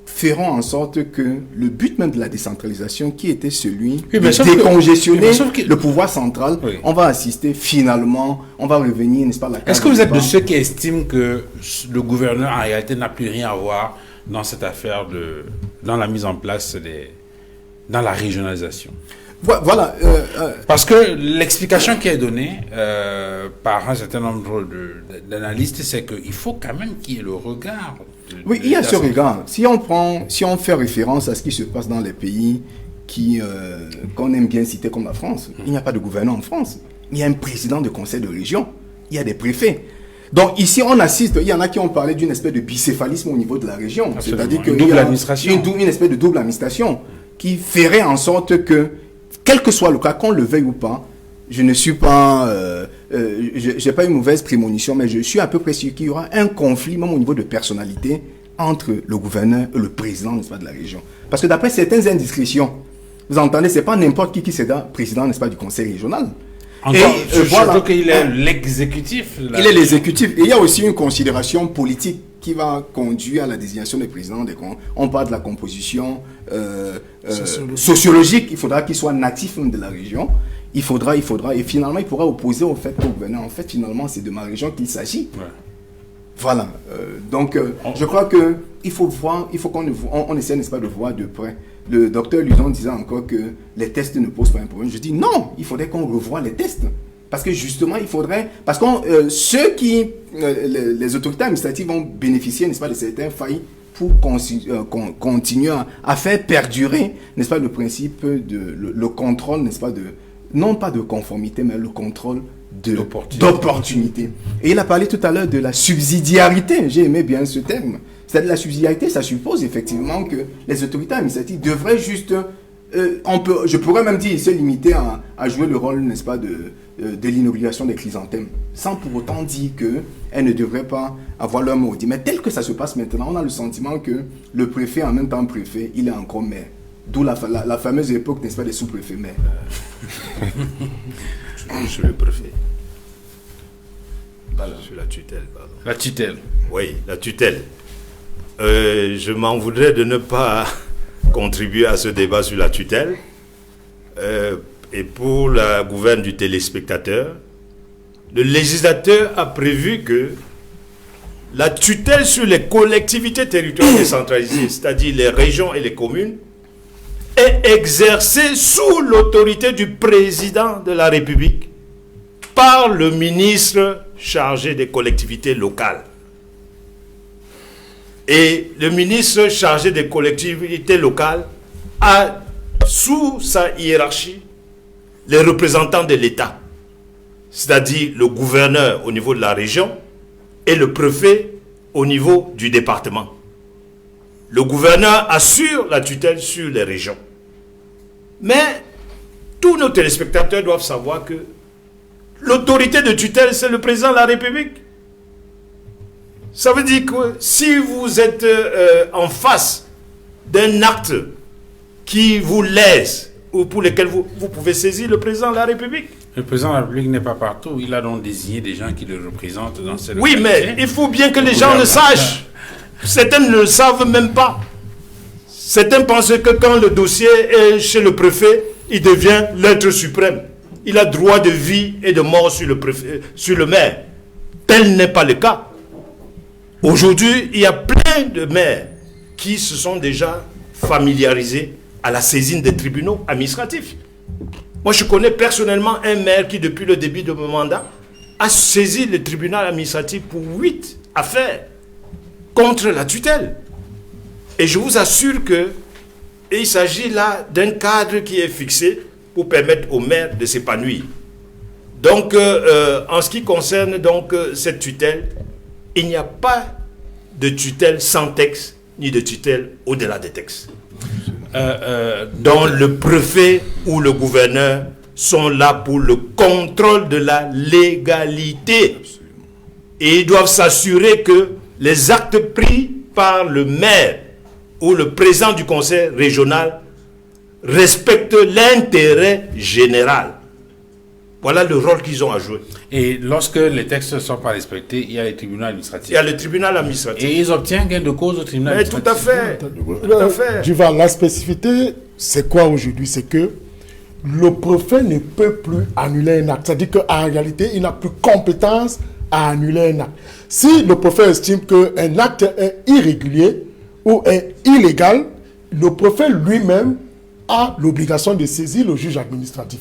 feront en sorte que le but même de la décentralisation, qui était celui de décongestionner le pouvoir central, on va assister finalement, on va revenir, n'est-ce pas, à la case. Est-ce que vous êtes de ceux qui estiment que le gouverneur en réalité n'a plus rien à voir dans cette affaire dans la mise en place dans la régionalisation? Voilà. Parce que l'explication qui est donnée par un certain nombre d'analystes, c'est qu'il faut quand même qu'il y ait le regard. Oui, il y a ce regard. Si on fait référence à ce qui se passe dans les pays qu'on aime bien citer comme la France, il n'y a pas de gouverneur en France. Il y a un président de conseil de région. Il y a des préfets. Donc ici, on assiste, il y en a qui ont parlé d'une espèce de bicéphalisme au niveau de la région. C'est-à-dire qu'il y a une espèce de double administration qui ferait en sorte que, quel que soit le cas, qu'on le veuille ou pas, je ne suis pas, j'ai pas une mauvaise prémonition, mais je suis à peu près sûr qu'il y aura un conflit, même au niveau de personnalité, entre le gouverneur et le président, n'est-ce pas, de la région. Parce que d'après certaines indiscrétions, vous entendez, c'est pas n'importe qui sera président, n'est-ce pas, du conseil régional. Encore, voilà. Qu'il est l'exécutif. Il est l'exécutif. Et il y a aussi une considération politique qui va conduire à la désignation des présidents. On parle de la composition sociologique. Il faudra qu'il soit natif de la région. Il faudra. Et finalement, il pourra opposer au fait qu'au gouverneur, en fait, finalement, c'est de ma région qu'il s'agit. Ouais. Voilà. Donc, je crois qu'il faut voir, il faut qu'on essaie, n'est-ce pas, de voir de près. Le docteur Ludon disait encore que les tests ne posent pas un problème. Je dis non, il faudrait qu'on revoie les tests. Parce que justement, il faudrait... Parce que les autorités administratives vont bénéficier, n'est-ce pas, de certains failles pour continuer à faire perdurer, n'est-ce pas, le principe le contrôle, n'est-ce pas, non pas de conformité, mais le contrôle d'opportunité. Et il a parlé tout à l'heure de la subsidiarité. J'ai aimé bien ce terme. C'est-à-dire la subsidiarité, ça suppose effectivement que les autorités administratives devraient juste... je pourrais même dire se limiter à jouer le rôle, n'est-ce pas, de l'inauguration des chrysanthèmes, sans pour autant dire qu'elles ne devraient pas avoir leur mot dit. Mais tel que ça se passe maintenant, on a le sentiment que le préfet, en même temps préfet, il est encore maire. D'où la fameuse époque, n'est-ce pas, des sous-préfets maires. Je suis le préfet. Voilà. Je suis la tutelle, pardon. La tutelle. Oui, la tutelle. Je m'en voudrais de ne pas contribuer à ce débat sur la tutelle. Et pour la gouverne du téléspectateur, le législateur a prévu que la tutelle sur les collectivités territoriales décentralisées, c'est-à-dire les régions et les communes, est exercée sous l'autorité du président de la République par le ministre chargé des collectivités locales. Et le ministre chargé des collectivités locales a sous sa hiérarchie les représentants de l'État, c'est-à-dire le gouverneur au niveau de la région et le préfet au niveau du département. Le gouverneur assure la tutelle sur les régions. Mais tous nos téléspectateurs doivent savoir que l'autorité de tutelle, c'est le président de la République. Ça veut dire que si vous êtes en face d'un acte qui vous lèse ou pour lequel vous pouvez saisir le président de la République. Le président de la République n'est pas partout. Il a donc désigné des gens qui le représentent dans cette... Oui, mais il faut bien que les gens le sachent. Certains ne le savent même pas. Certains pensent que quand le dossier est chez le préfet, il devient l'être suprême. Il a droit de vie et de mort sur le maire. Tel n'est pas le cas. Aujourd'hui, il y a plein de maires qui se sont déjà familiarisés à la saisine des tribunaux administratifs. Moi, je connais personnellement un maire qui, depuis le début de mon mandat, a saisi le tribunal administratif pour 8 affaires contre la tutelle. Et je vous assure qu'il s'agit là d'un cadre qui est fixé pour permettre aux maires de s'épanouir. Donc, en ce qui concerne donc cette tutelle, il n'y a pas de tutelle sans texte, ni de tutelle au-delà des textes. Donc le préfet ou le gouverneur sont là pour le contrôle de la légalité. Et ils doivent s'assurer que les actes pris par le maire ou le président du conseil régional respectent l'intérêt général. Voilà le rôle qu'ils ont à jouer. Et lorsque les textes ne sont pas respectés, il y a les tribunaux administratifs. Il y a le tribunal administratif. Et ils obtiennent gain de cause au tribunal administratif. Tout à fait. Tout à fait. Duval, la spécificité, c'est quoi aujourd'hui? C'est que le préfet ne peut plus annuler un acte. C'est-à-dire qu'en réalité, il n'a plus compétence à annuler un acte. Si le préfet estime qu'un acte est irrégulier ou est illégal, le préfet lui-même a l'obligation de saisir le juge administratif.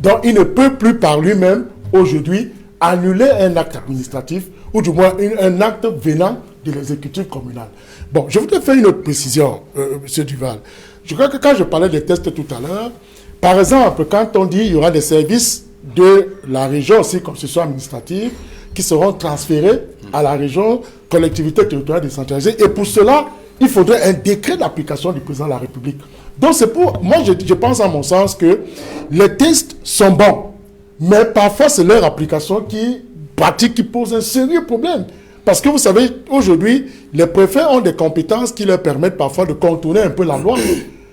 Donc, il ne peut plus par lui-même, aujourd'hui, annuler un acte administratif, ou du moins un acte venant de l'exécutif communal. Bon, je voudrais faire une autre précision, M. Duval. Je crois que quand je parlais des tests tout à l'heure, par exemple, quand on dit qu'il y aura des services de la région aussi, comme ce soit administratif, qui seront transférés à la région, collectivité territoriale décentralisée, et pour cela, il faudrait un décret d'application du président de la République. Donc c'est pour... Moi, je pense en mon sens que les tests sont bons, mais parfois c'est leur application qui pose un sérieux problème. Parce que vous savez, aujourd'hui, les préfets ont des compétences qui leur permettent parfois de contourner un peu la loi.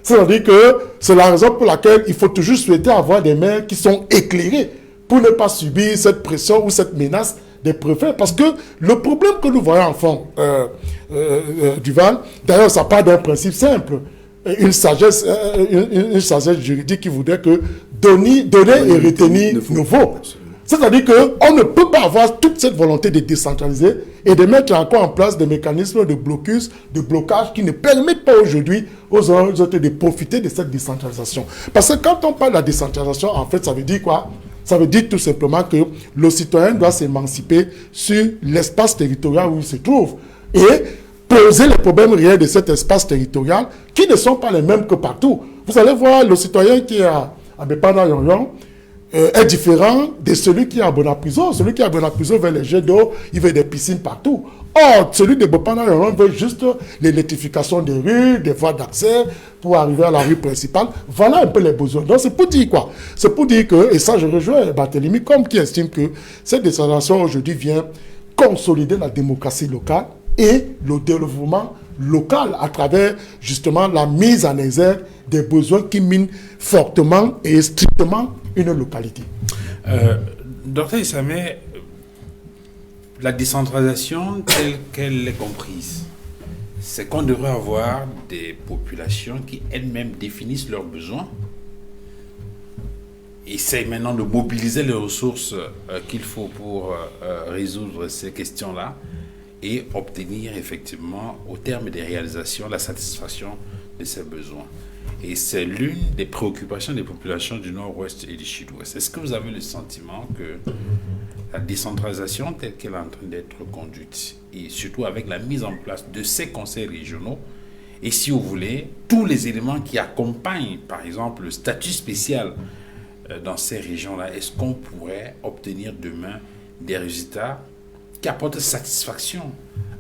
C'est-à-dire que c'est la raison pour laquelle il faut toujours souhaiter avoir des maires qui sont éclairés pour ne pas subir cette pression ou cette menace des préfets. Parce que le problème que nous voyons en fond, Duval, d'ailleurs, ça part d'un principe simple. Une sagesse juridique qui voudrait que donner et retenir ne vaut. C'est-à-dire qu'on ne peut pas avoir toute cette volonté de décentraliser et de mettre encore en place des mécanismes de blocus, de blocage qui ne permettent pas aujourd'hui aux autres de profiter de cette décentralisation. Parce que quand on parle de la décentralisation, en fait, ça veut dire quoi? Ça veut dire tout simplement que le citoyen doit s'émanciper sur l'espace territorial où il se trouve et poser les problèmes réels de cet espace territorial qui ne sont pas les mêmes que partout. Vous allez voir, le citoyen qui est à Bepana-Yonyon est différent de celui qui est à Bonapuzo. Celui qui est à Bonapuzo veut les jets d'eau, il veut des piscines partout. Or, celui de Bepana-Yonyon veut juste l'électrification des rues, des voies d'accès pour arriver à la rue principale. Voilà un peu les besoins. Donc, c'est pour dire quoi? C'est pour dire que, et ça je rejoins Barthélemy Comme qui estime que cette décentralisation aujourd'hui vient consolider la démocratie locale et le développement local à travers justement la mise en exergue des besoins qui minent fortement et strictement une localité. Dr Issamé, la décentralisation telle qu'elle est comprise, c'est qu'on devrait avoir des populations qui elles-mêmes définissent leurs besoins, essayent maintenant de mobiliser les ressources qu'il faut pour résoudre ces questions-là et obtenir effectivement, au terme des réalisations, la satisfaction de ces besoins. Et c'est l'une des préoccupations des populations du Nord-Ouest et du Sud-Ouest. Est-ce que vous avez le sentiment que la décentralisation telle qu'elle est en train d'être conduite, et surtout avec la mise en place de ces conseils régionaux, et si vous voulez, tous les éléments qui accompagnent, par exemple, le statut spécial dans ces régions-là, est-ce qu'on pourrait obtenir demain des résultats qui apportent satisfaction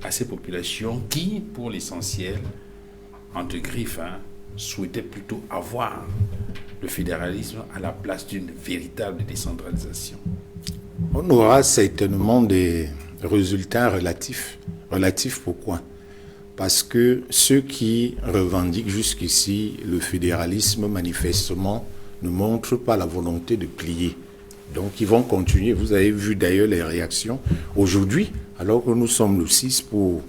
à ces populations qui, pour l'essentiel, entre griffes, souhaitaient plutôt avoir le fédéralisme à la place d'une véritable décentralisation? On aura certainement des résultats relatifs. Relatifs pourquoi? Parce que ceux qui revendiquent jusqu'ici le fédéralisme, manifestement, ne montrent pas la volonté de plier. Donc ils vont continuer. Vous avez vu d'ailleurs les réactions. Aujourd'hui, alors que nous sommes le 6 pour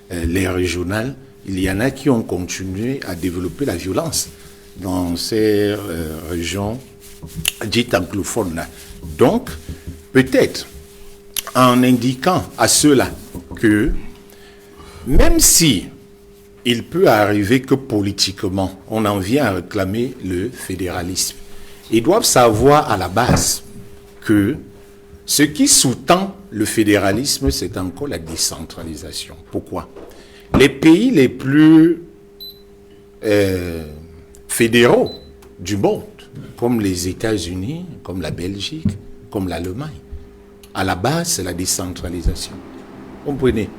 les régionales, il y en a qui ont continué à développer la violence dans ces régions dites anglophones. Donc, peut-être, en indiquant à ceux-là que, même si il peut arriver que politiquement, on en vient à réclamer le fédéralisme, ils doivent savoir à la base que ce qui sous-tend le fédéralisme, c'est encore la décentralisation. Pourquoi? Les pays les plus fédéraux du monde, comme les États-Unis, comme la Belgique, comme l'Allemagne, à la base, c'est la décentralisation. Comprenez?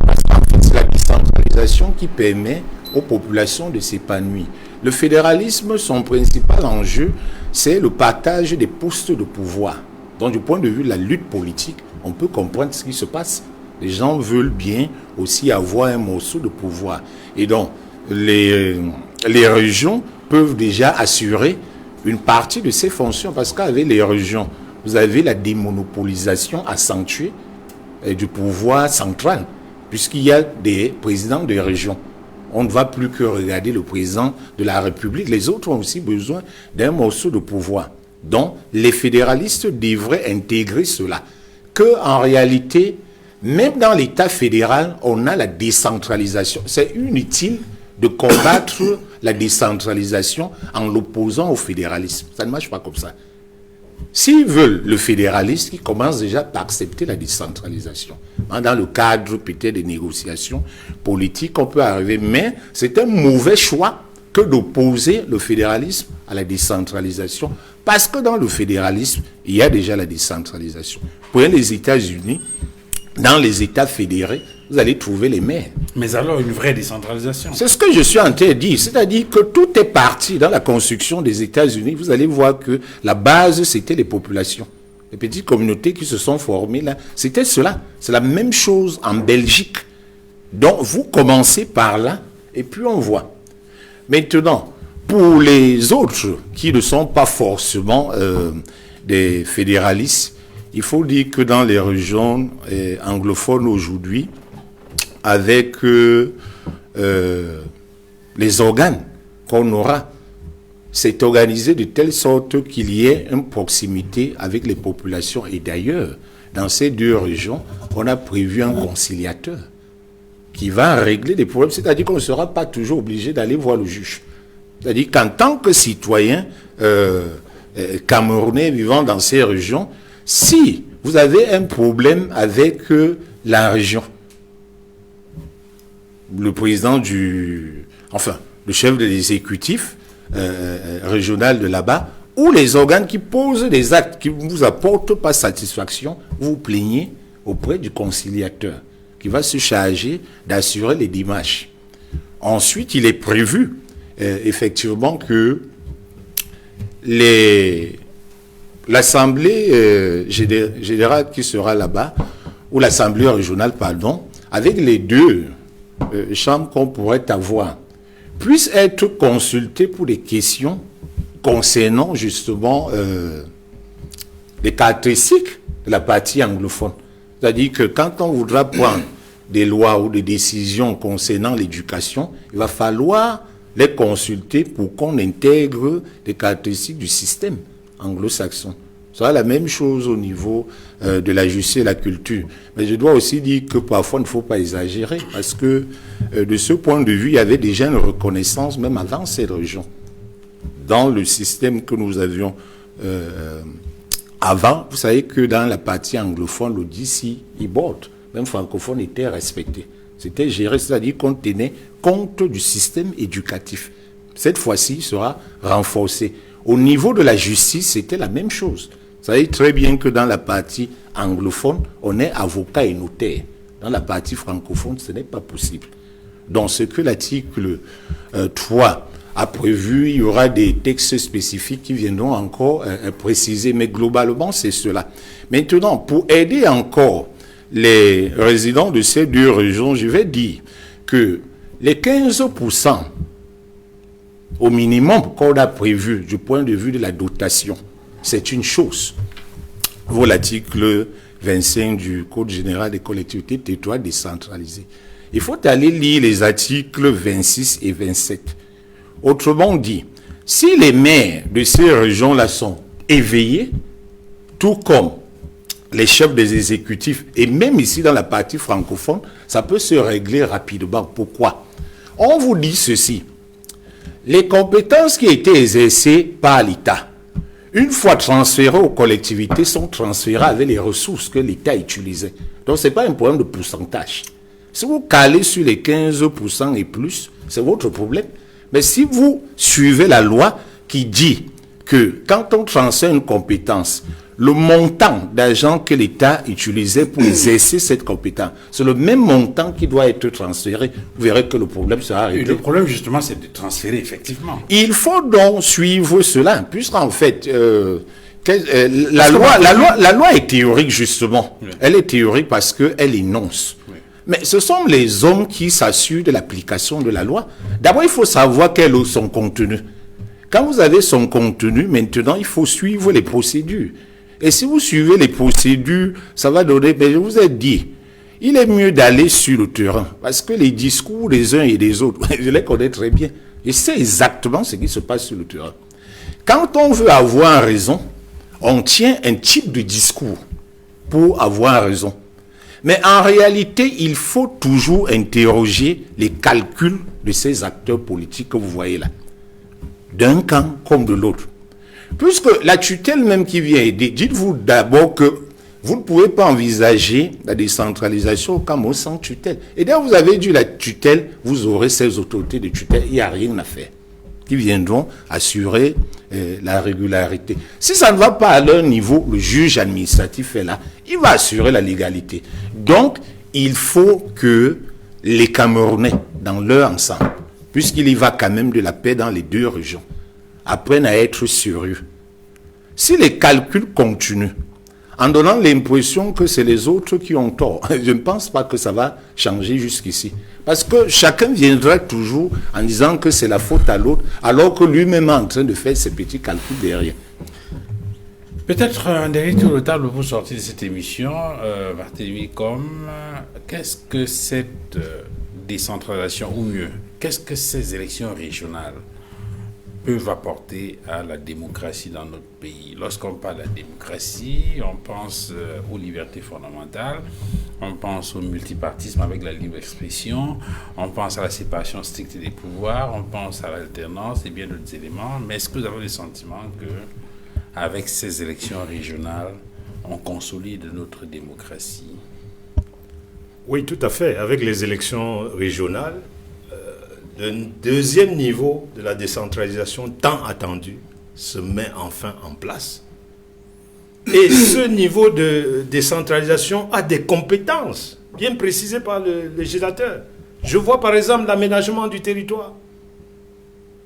Parce qu'en fait, c'est la décentralisation qui permet aux populations de s'épanouir. Le fédéralisme, son principal enjeu, c'est le partage des postes de pouvoir. Donc, du point de vue de la lutte politique, on peut comprendre ce qui se passe. Les gens veulent bien aussi avoir un morceau de pouvoir. Et donc, les régions peuvent déjà assurer une partie de ces fonctions. Parce qu'avec les régions, vous avez la démonopolisation accentuée du pouvoir central. Puisqu'il y a des présidents de régions. On ne va plus que regarder le président de la République. Les autres ont aussi besoin d'un morceau de pouvoir. Donc, les fédéralistes devraient intégrer cela. Qu'en réalité, même dans l'État fédéral, on a la décentralisation. C'est inutile de combattre la décentralisation en l'opposant au fédéralisme. Ça ne marche pas comme ça. S'ils veulent le fédéralisme, ils commencent déjà par accepter la décentralisation. Dans le cadre peut-être des négociations politiques, on peut arriver. Mais c'est un mauvais choix que d'opposer le fédéralisme à la décentralisation. Parce que dans le fédéralisme, il y a déjà la décentralisation. Pour les États-Unis, dans les États fédérés, vous allez trouver les maires. Mais alors, une vraie décentralisation? C'est ce que je suis en train de dire. C'est-à-dire que tout est parti dans la construction des États-Unis. Vous allez voir que la base, c'était les populations. les petites communautés qui se sont formées là, c'était cela. C'est la même chose en Belgique. Donc, vous commencez par là, et puis on voit. Maintenant, pour les autres qui ne sont pas forcément des fédéralistes, il faut dire que dans les régions anglophones aujourd'hui, avec les organes qu'on aura, c'est organisé de telle sorte qu'il y ait une proximité avec les populations. Et d'ailleurs, dans ces deux régions, on a prévu un conciliateur qui va régler des problèmes. C'est-à-dire qu'on ne sera pas toujours obligé d'aller voir le juge. C'est-à-dire qu'en tant que citoyen camerounais vivant dans ces régions, si vous avez un problème avec la région, le président le chef de l'exécutif régional de là-bas, ou les organes qui posent des actes qui ne vous apportent pas satisfaction, vous vous plaignez auprès du conciliateur qui va se charger d'assurer les démarches. Ensuite, il est prévu effectivement que l'Assemblée générale qui sera là-bas, ou l'Assemblée régionale, pardon, avec les deux chambres qu'on pourrait avoir, puisse être consultée pour des questions concernant justement les caractéristiques de la partie anglophone. C'est-à-dire que quand on voudra prendre des lois ou des décisions concernant l'éducation, il va falloir les consulter pour qu'on intègre les caractéristiques du système anglo-saxon. Ce sera la même chose au niveau de la justice et la culture. Mais je dois aussi dire que parfois, il ne faut pas exagérer, parce que de ce point de vue, il y avait déjà une reconnaissance, même avant cette région. Dans le système que nous avions avant, vous savez que dans la partie anglophone, le DC e-board, même francophone, était respecté. C'était géré, c'est-à-dire qu'on tenait compte du système éducatif. Cette fois-ci, il sera renforcé. Au niveau de la justice, c'était la même chose. Vous savez très bien que dans la partie anglophone, on est avocat et notaire. Dans la partie francophone, ce n'est pas possible. Dans ce que l'article 3 a prévu, il y aura des textes spécifiques qui viendront encore préciser. Mais globalement, c'est cela. Maintenant, pour aider encore les résidents de ces deux régions, je vais dire que les 15% au minimum qu'on a prévu du point de vue de la dotation, c'est une chose. Pour l'article 25 du Code général des collectivités territoriales décentralisées. Il faut aller lire les articles 26 et 27. Autrement dit, si les maires de ces régions-là sont éveillés, tout comme les chefs des exécutifs, et même ici dans la partie francophone, ça peut se régler rapidement. Pourquoi? On vous dit ceci. Les compétences qui étaient exercées par l'État, une fois transférées aux collectivités, sont transférées avec les ressources que l'État utilisait. Donc, ce n'est pas un problème de pourcentage. Si vous calez sur les 15% et plus, c'est votre problème. Mais si vous suivez la loi qui dit que quand on transfère une compétence, le montant d'argent que l'État utilisait pour exercer cette compétence, c'est le même montant qui doit être transféré. Vous verrez que le problème sera réglé. Et le problème, justement, c'est de transférer, effectivement. Il faut donc suivre cela, puisqu'en fait, la loi est théorique, justement. Oui. Elle est théorique parce qu'elle énonce. Oui. Mais ce sont les hommes qui s'assurent de l'application de la loi. D'abord, il faut savoir quel est son contenu. Quand vous avez son contenu, maintenant, il faut suivre les procédures. Et si vous suivez les procédures, ça va donner... Mais je vous ai dit, il est mieux d'aller sur le terrain. Parce que les discours des uns et des autres, je les connais très bien. Je sais exactement ce qui se passe sur le terrain. Quand on veut avoir raison, on tient un type de discours pour avoir raison. Mais en réalité, il faut toujours interroger les calculs de ces acteurs politiques que vous voyez là. D'un camp comme de l'autre. Puisque la tutelle même qui vient aider, dites-vous d'abord que vous ne pouvez pas envisager la décentralisation au Cameroun sans tutelle. Et dès que vous avez dû la tutelle, vous aurez ces autorités de tutelle, il n'y a rien à faire, qui viendront assurer la régularité. Si ça ne va pas à leur niveau, le juge administratif est là, il va assurer la légalité. Donc, il faut que les Camerounais, dans leur ensemble, puisqu'il y va quand même de la paix dans les deux régions, apprennent à être sérieux. Si les calculs continuent, en donnant l'impression que c'est les autres qui ont tort. Je ne pense pas que ça va changer jusqu'ici. Parce que chacun viendra toujours en disant que c'est la faute à l'autre, alors que lui-même est en train de faire ses petits calculs derrière. Peut-être un dernier tour de table pour sortir de cette émission. Barthélémy Comme, qu'est-ce que cette décentralisation, ou mieux, qu'est-ce que ces élections régionales peuvent apporter à la démocratie dans notre pays? Lorsqu'on parle de la démocratie, on pense aux libertés fondamentales, on pense au multipartisme avec la libre expression, on pense à la séparation stricte des pouvoirs, on pense à l'alternance et bien d'autres éléments. Mais est-ce que vous avez le sentiment que avec ces élections régionales, on consolide notre démocratie? Oui, tout à fait. Avec les élections régionales, le deuxième niveau de la décentralisation tant attendu se met enfin en place. Et ce niveau de décentralisation a des compétences bien précisées par le législateur. Je vois par exemple l'aménagement du territoire.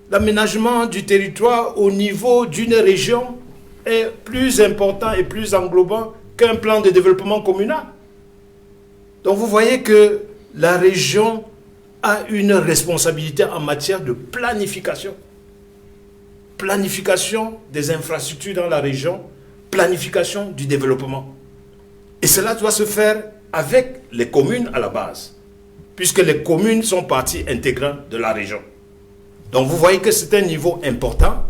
L'aménagement du territoire au niveau d'une région est plus important et plus englobant qu'un plan de développement communal. Donc vous voyez que la région a une responsabilité en matière de planification. Planification des infrastructures dans la région, planification du développement. Et cela doit se faire avec les communes à la base, puisque les communes sont partie intégrante de la région. Donc vous voyez que c'est un niveau important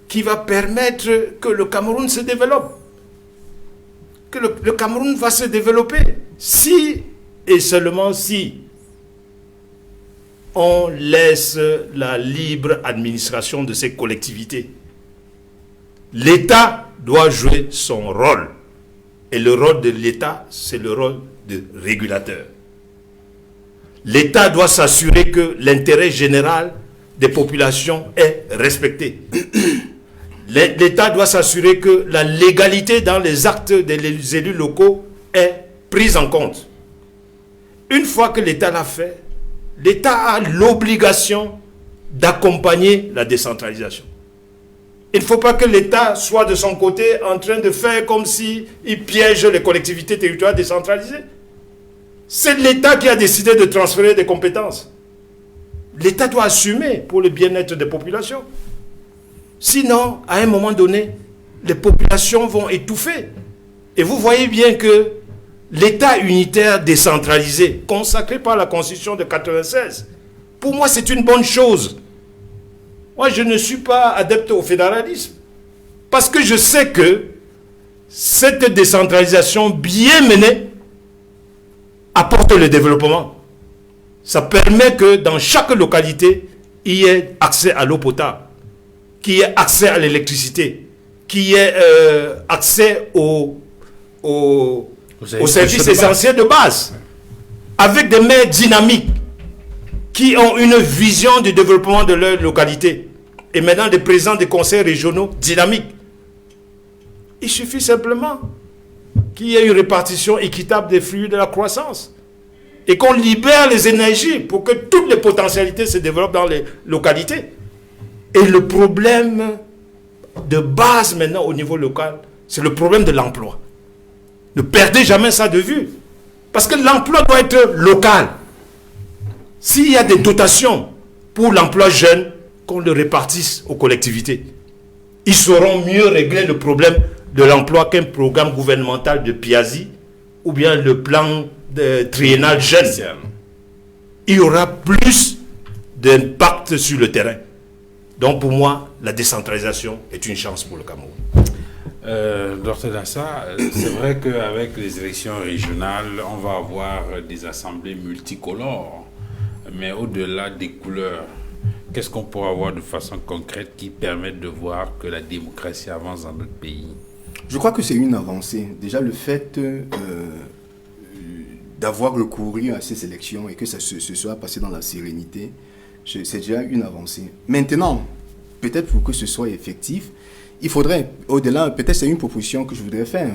qui va permettre que le Cameroun se développe. Que le Cameroun va se développer si, et seulement si, on laisse la libre administration de ces collectivités. L'État doit jouer son rôle. Et le rôle de l'État, c'est le rôle de régulateur. L'État doit s'assurer que l'intérêt général des populations est respecté. L'État doit s'assurer que la légalité dans les actes des élus locaux est prise en compte. Une fois que l'État l'a fait, l'État a l'obligation d'accompagner la décentralisation. Il ne faut pas que l'État soit de son côté en train de faire comme s'il piège les collectivités territoriales décentralisées. C'est l'État qui a décidé de transférer des compétences. L'État doit assumer pour le bien-être des populations. Sinon, à un moment donné, les populations vont étouffer. Et vous voyez bien que l'État unitaire décentralisé, consacré par la Constitution de 1996, pour moi, c'est une bonne chose. Moi, je ne suis pas adepte au fédéralisme. Parce que je sais que cette décentralisation bien menée apporte le développement. Ça permet que dans chaque localité, il y ait accès à l'eau potable, qu'il y ait accès à l'électricité, qu'il y ait accès aux services essentiels de base, avec des maires dynamiques qui ont une vision du développement de leur localité. Et maintenant, des présidents des conseils régionaux dynamiques. Il suffit simplement qu'il y ait une répartition équitable des flux de la croissance. Et qu'on libère les énergies pour que toutes les potentialités se développent dans les localités. Et le problème de base maintenant au niveau local, c'est le problème de l'emploi. Ne perdez jamais ça de vue. Parce que l'emploi doit être local. S'il y a des dotations pour l'emploi jeune, qu'on le répartisse aux collectivités. Ils sauront mieux régler le problème de l'emploi qu'un programme gouvernemental de Piazzi ou bien le plan triennal jeune. Il y aura plus d'impact sur le terrain. Donc pour moi, la décentralisation est une chance pour le Cameroun. Dr Dassa, c'est vrai qu'avec les élections régionales, on va avoir des assemblées multicolores, mais au-delà des couleurs, qu'est-ce qu'on pourra avoir de façon concrète qui permette de voir que la démocratie avance dans notre pays? Je crois que c'est une avancée. Déjà, le fait d'avoir recouru à ces élections et que ça se soit passé dans la sérénité, c'est déjà une avancée. Maintenant, peut-être pour que ce soit effectif, il faudrait, au-delà, peut-être c'est une proposition que je voudrais faire,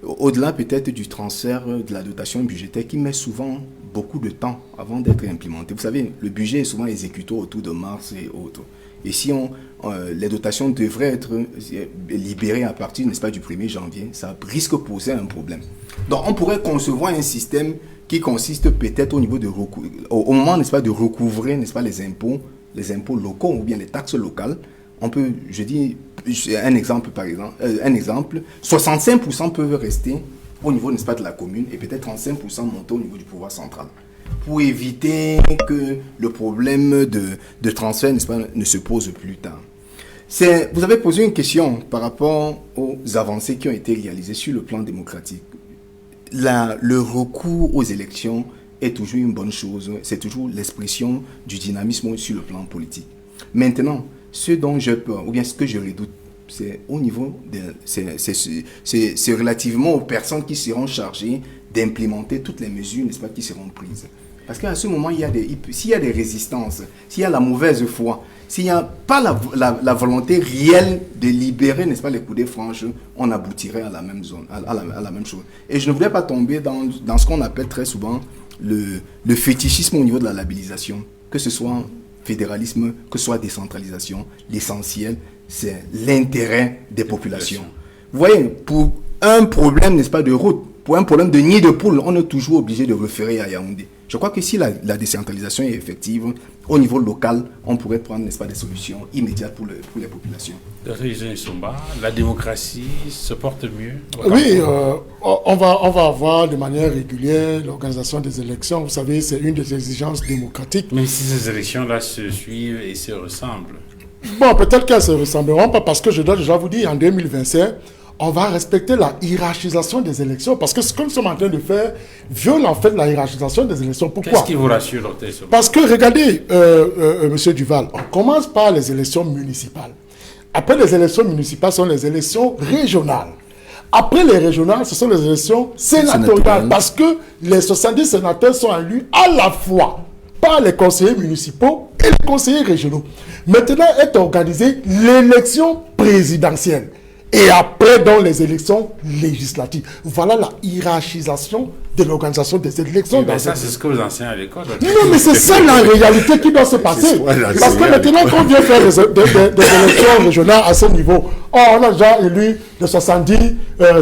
au-delà peut-être du transfert de la dotation budgétaire qui met souvent beaucoup de temps avant d'être implémenté. Vous savez, le budget est souvent exécuté autour de mars et autres. Et si les dotations devraient être libérées à partir, n'est-ce pas, du 1er janvier, ça risque de poser un problème. Donc, on pourrait concevoir un système qui consiste peut-être au niveau au moment, n'est-ce pas, de recouvrer, n'est-ce pas, les impôts locaux ou bien les taxes locales. On peut, je dis, un exemple par exemple, 65% peuvent rester au niveau, n'est-ce pas, de la commune et peut-être 35% monter au niveau du pouvoir central, pour éviter que le problème de transfert, n'est-ce pas, ne se pose plus tard. Vous avez posé une question par rapport aux avancées qui ont été réalisées sur le plan démocratique. Le recours aux élections est toujours une bonne chose, c'est toujours l'expression du dynamisme sur le plan politique. Maintenant, ce dont j'ai peur, ou bien ce que je redoute, c'est au niveau c'est relativement aux personnes qui seront chargées d'implémenter toutes les mesures, n'est-ce pas, qui seront prises. Parce qu'à ce moment, s'il y a des résistances, s'il y a la mauvaise foi, s'il n'y a pas la volonté réelle de libérer, n'est-ce pas, les coudées franches, on aboutirait à la même zone, à la même chose. Et je ne voudrais pas tomber dans ce qu'on appelle très souvent le fétichisme au niveau de la labellisation, que ce soit fédéralisme, que ce soit décentralisation. L'essentiel, c'est l'intérêt des populations. Vous voyez, pour un problème, n'est-ce pas, de route, pour un problème de nid de poule, on est toujours obligé de référer à Yaoundé. Je crois que si la décentralisation est effective, au niveau local, on pourrait prendre, n'est-ce pas, des solutions immédiates pour les populations. La démocratie se porte mieux? Oui, on va avoir de manière régulière l'organisation des élections. Vous savez, c'est une des exigences démocratiques. Même si ces élections-là se suivent et se ressemblent. Bon, peut-être qu'elles ne se ressembleront pas parce que je dois déjà vous dire, en 2025, on va respecter la hiérarchisation des élections parce que ce que nous sommes en train de faire viole en fait la hiérarchisation des élections. Pourquoi? Qu'est-ce qui vous rassure, docteur? Parce que, regardez, Monsieur Duval, on commence par les élections municipales. Après les élections municipales, ce sont les élections régionales. Après les régionales, ce sont les élections sénatoriales parce que les 70 sénateurs sont élus à la fois par les conseillers municipaux et les conseillers régionaux. Maintenant est organisée l'élection présidentielle. Et après, dans les élections législatives. Voilà la hiérarchisation de l'organisation des élections. Oui, ça, c'est ce que vous enseignez à l'école. Non, mais c'est ça la réalité qui doit se passer. Parce que maintenant, quand on vient faire des élections régionales à ce niveau, on a déjà élu les 70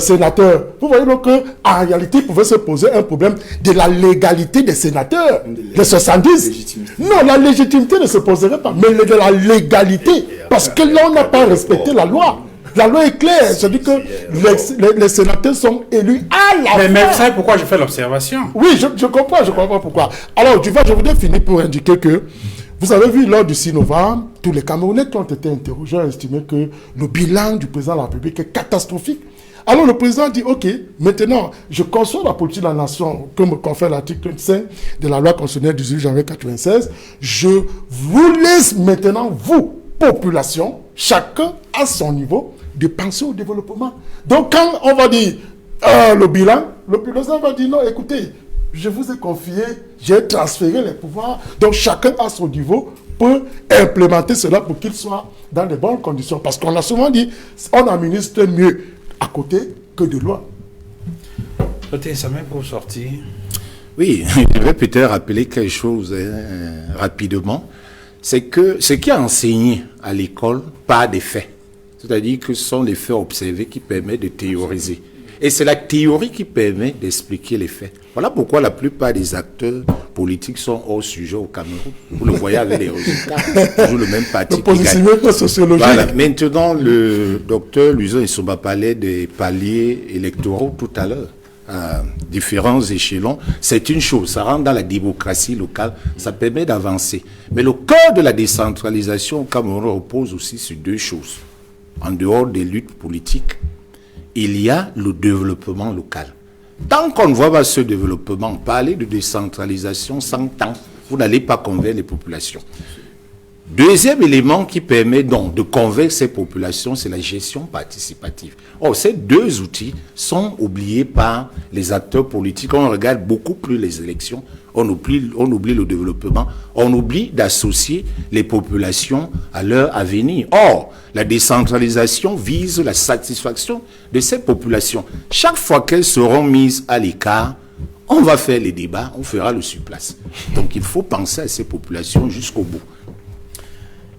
sénateurs. Vous voyez donc qu'en réalité, il pouvait se poser un problème de la légalité des sénateurs. Les 70. Non, la légitimité ne se poserait pas, mais de la légalité. Parce que là, on n'a pas respecté la loi. La loi est claire, c'est-à-dire que les sénateurs sont élus à la fin. Mais vous savez pourquoi je fais l'observation? Oui, je comprends pourquoi. Alors, je voudrais finir pour indiquer que, vous avez vu, lors du 6 novembre, tous les Camerounais qui ont été interrogés ont estimé que le bilan du président de la République est catastrophique. Alors, le président dit, OK, maintenant, je conçois la politique de la nation, que me confère l'article 5 de la loi constitutionnelle du 18 janvier 1996. Je vous laisse maintenant, vous, population, chacun à son niveau, de penser au développement. Donc, quand on va dire le bilan va dire non, écoutez, je vous ai confié, j'ai transféré les pouvoirs, donc chacun à son niveau peut implémenter cela pour qu'il soit dans de bonnes conditions. Parce qu'on a souvent dit, on administre mieux à côté que de loin. Ça m'est pour sortir. Oui, je vais peut-être rappeler quelque chose rapidement. C'est que ce qui est enseigné à l'école, pas des faits. C'est-à-dire que ce sont les faits observés qui permettent de théoriser. Et c'est la théorie qui permet d'expliquer les faits. Voilà pourquoi la plupart des acteurs politiques sont hors sujet au Cameroun. Vous le voyez avec les résultats. Toujours le même parti. Le positionnement sociologique. Voilà. Maintenant, le docteur Luiso Nsomba parlait des paliers électoraux tout à l'heure. À différents échelons, c'est une chose, ça rentre dans la démocratie locale, ça permet d'avancer. Mais le cœur de la décentralisation au Cameroun repose aussi sur deux choses. En dehors des luttes politiques, il y a le développement local. Tant qu'on ne voit pas ce développement, parler de décentralisation sans temps, vous n'allez pas convaincre les populations. Deuxième élément qui permet donc de convaincre ces populations, c'est la gestion participative. Or, ces deux outils sont oubliés par les acteurs politiques. On regarde beaucoup plus les élections, on oublie le développement, on oublie d'associer les populations à leur avenir. Or, la décentralisation vise la satisfaction de ces populations. Chaque fois qu'elles seront mises à l'écart, on va faire les débats, on fera le surplace. Donc, il faut penser à ces populations jusqu'au bout.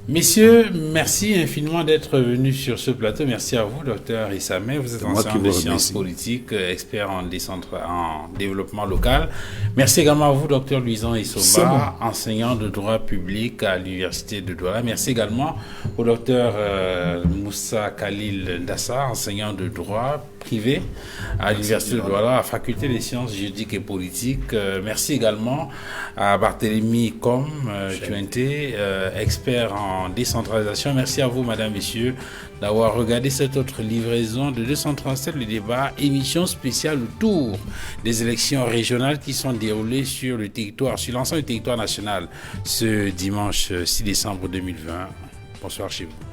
Messieurs, merci infiniment d'être venus sur ce plateau. Merci à vous, docteur Issamé. Vous êtes enseignant de sciences politiques, expert en développement local. Merci également à vous, docteur Louison Issoba, enseignant de droit public à l'Université de Douala. Merci également au docteur Moussa Khalil Ndassa, enseignant de droit privé à l'Université de Douala, à la Faculté des sciences juridiques et politiques. Merci également à Barthélémy Tuenté, expert en décentralisation. Merci à vous, madame, messieurs, d'avoir regardé cette autre livraison de 237, le débat, émission spéciale autour des élections régionales qui sont déroulées sur le territoire, sur l'ensemble du territoire national ce dimanche 6 décembre 2020. Bonsoir chez vous.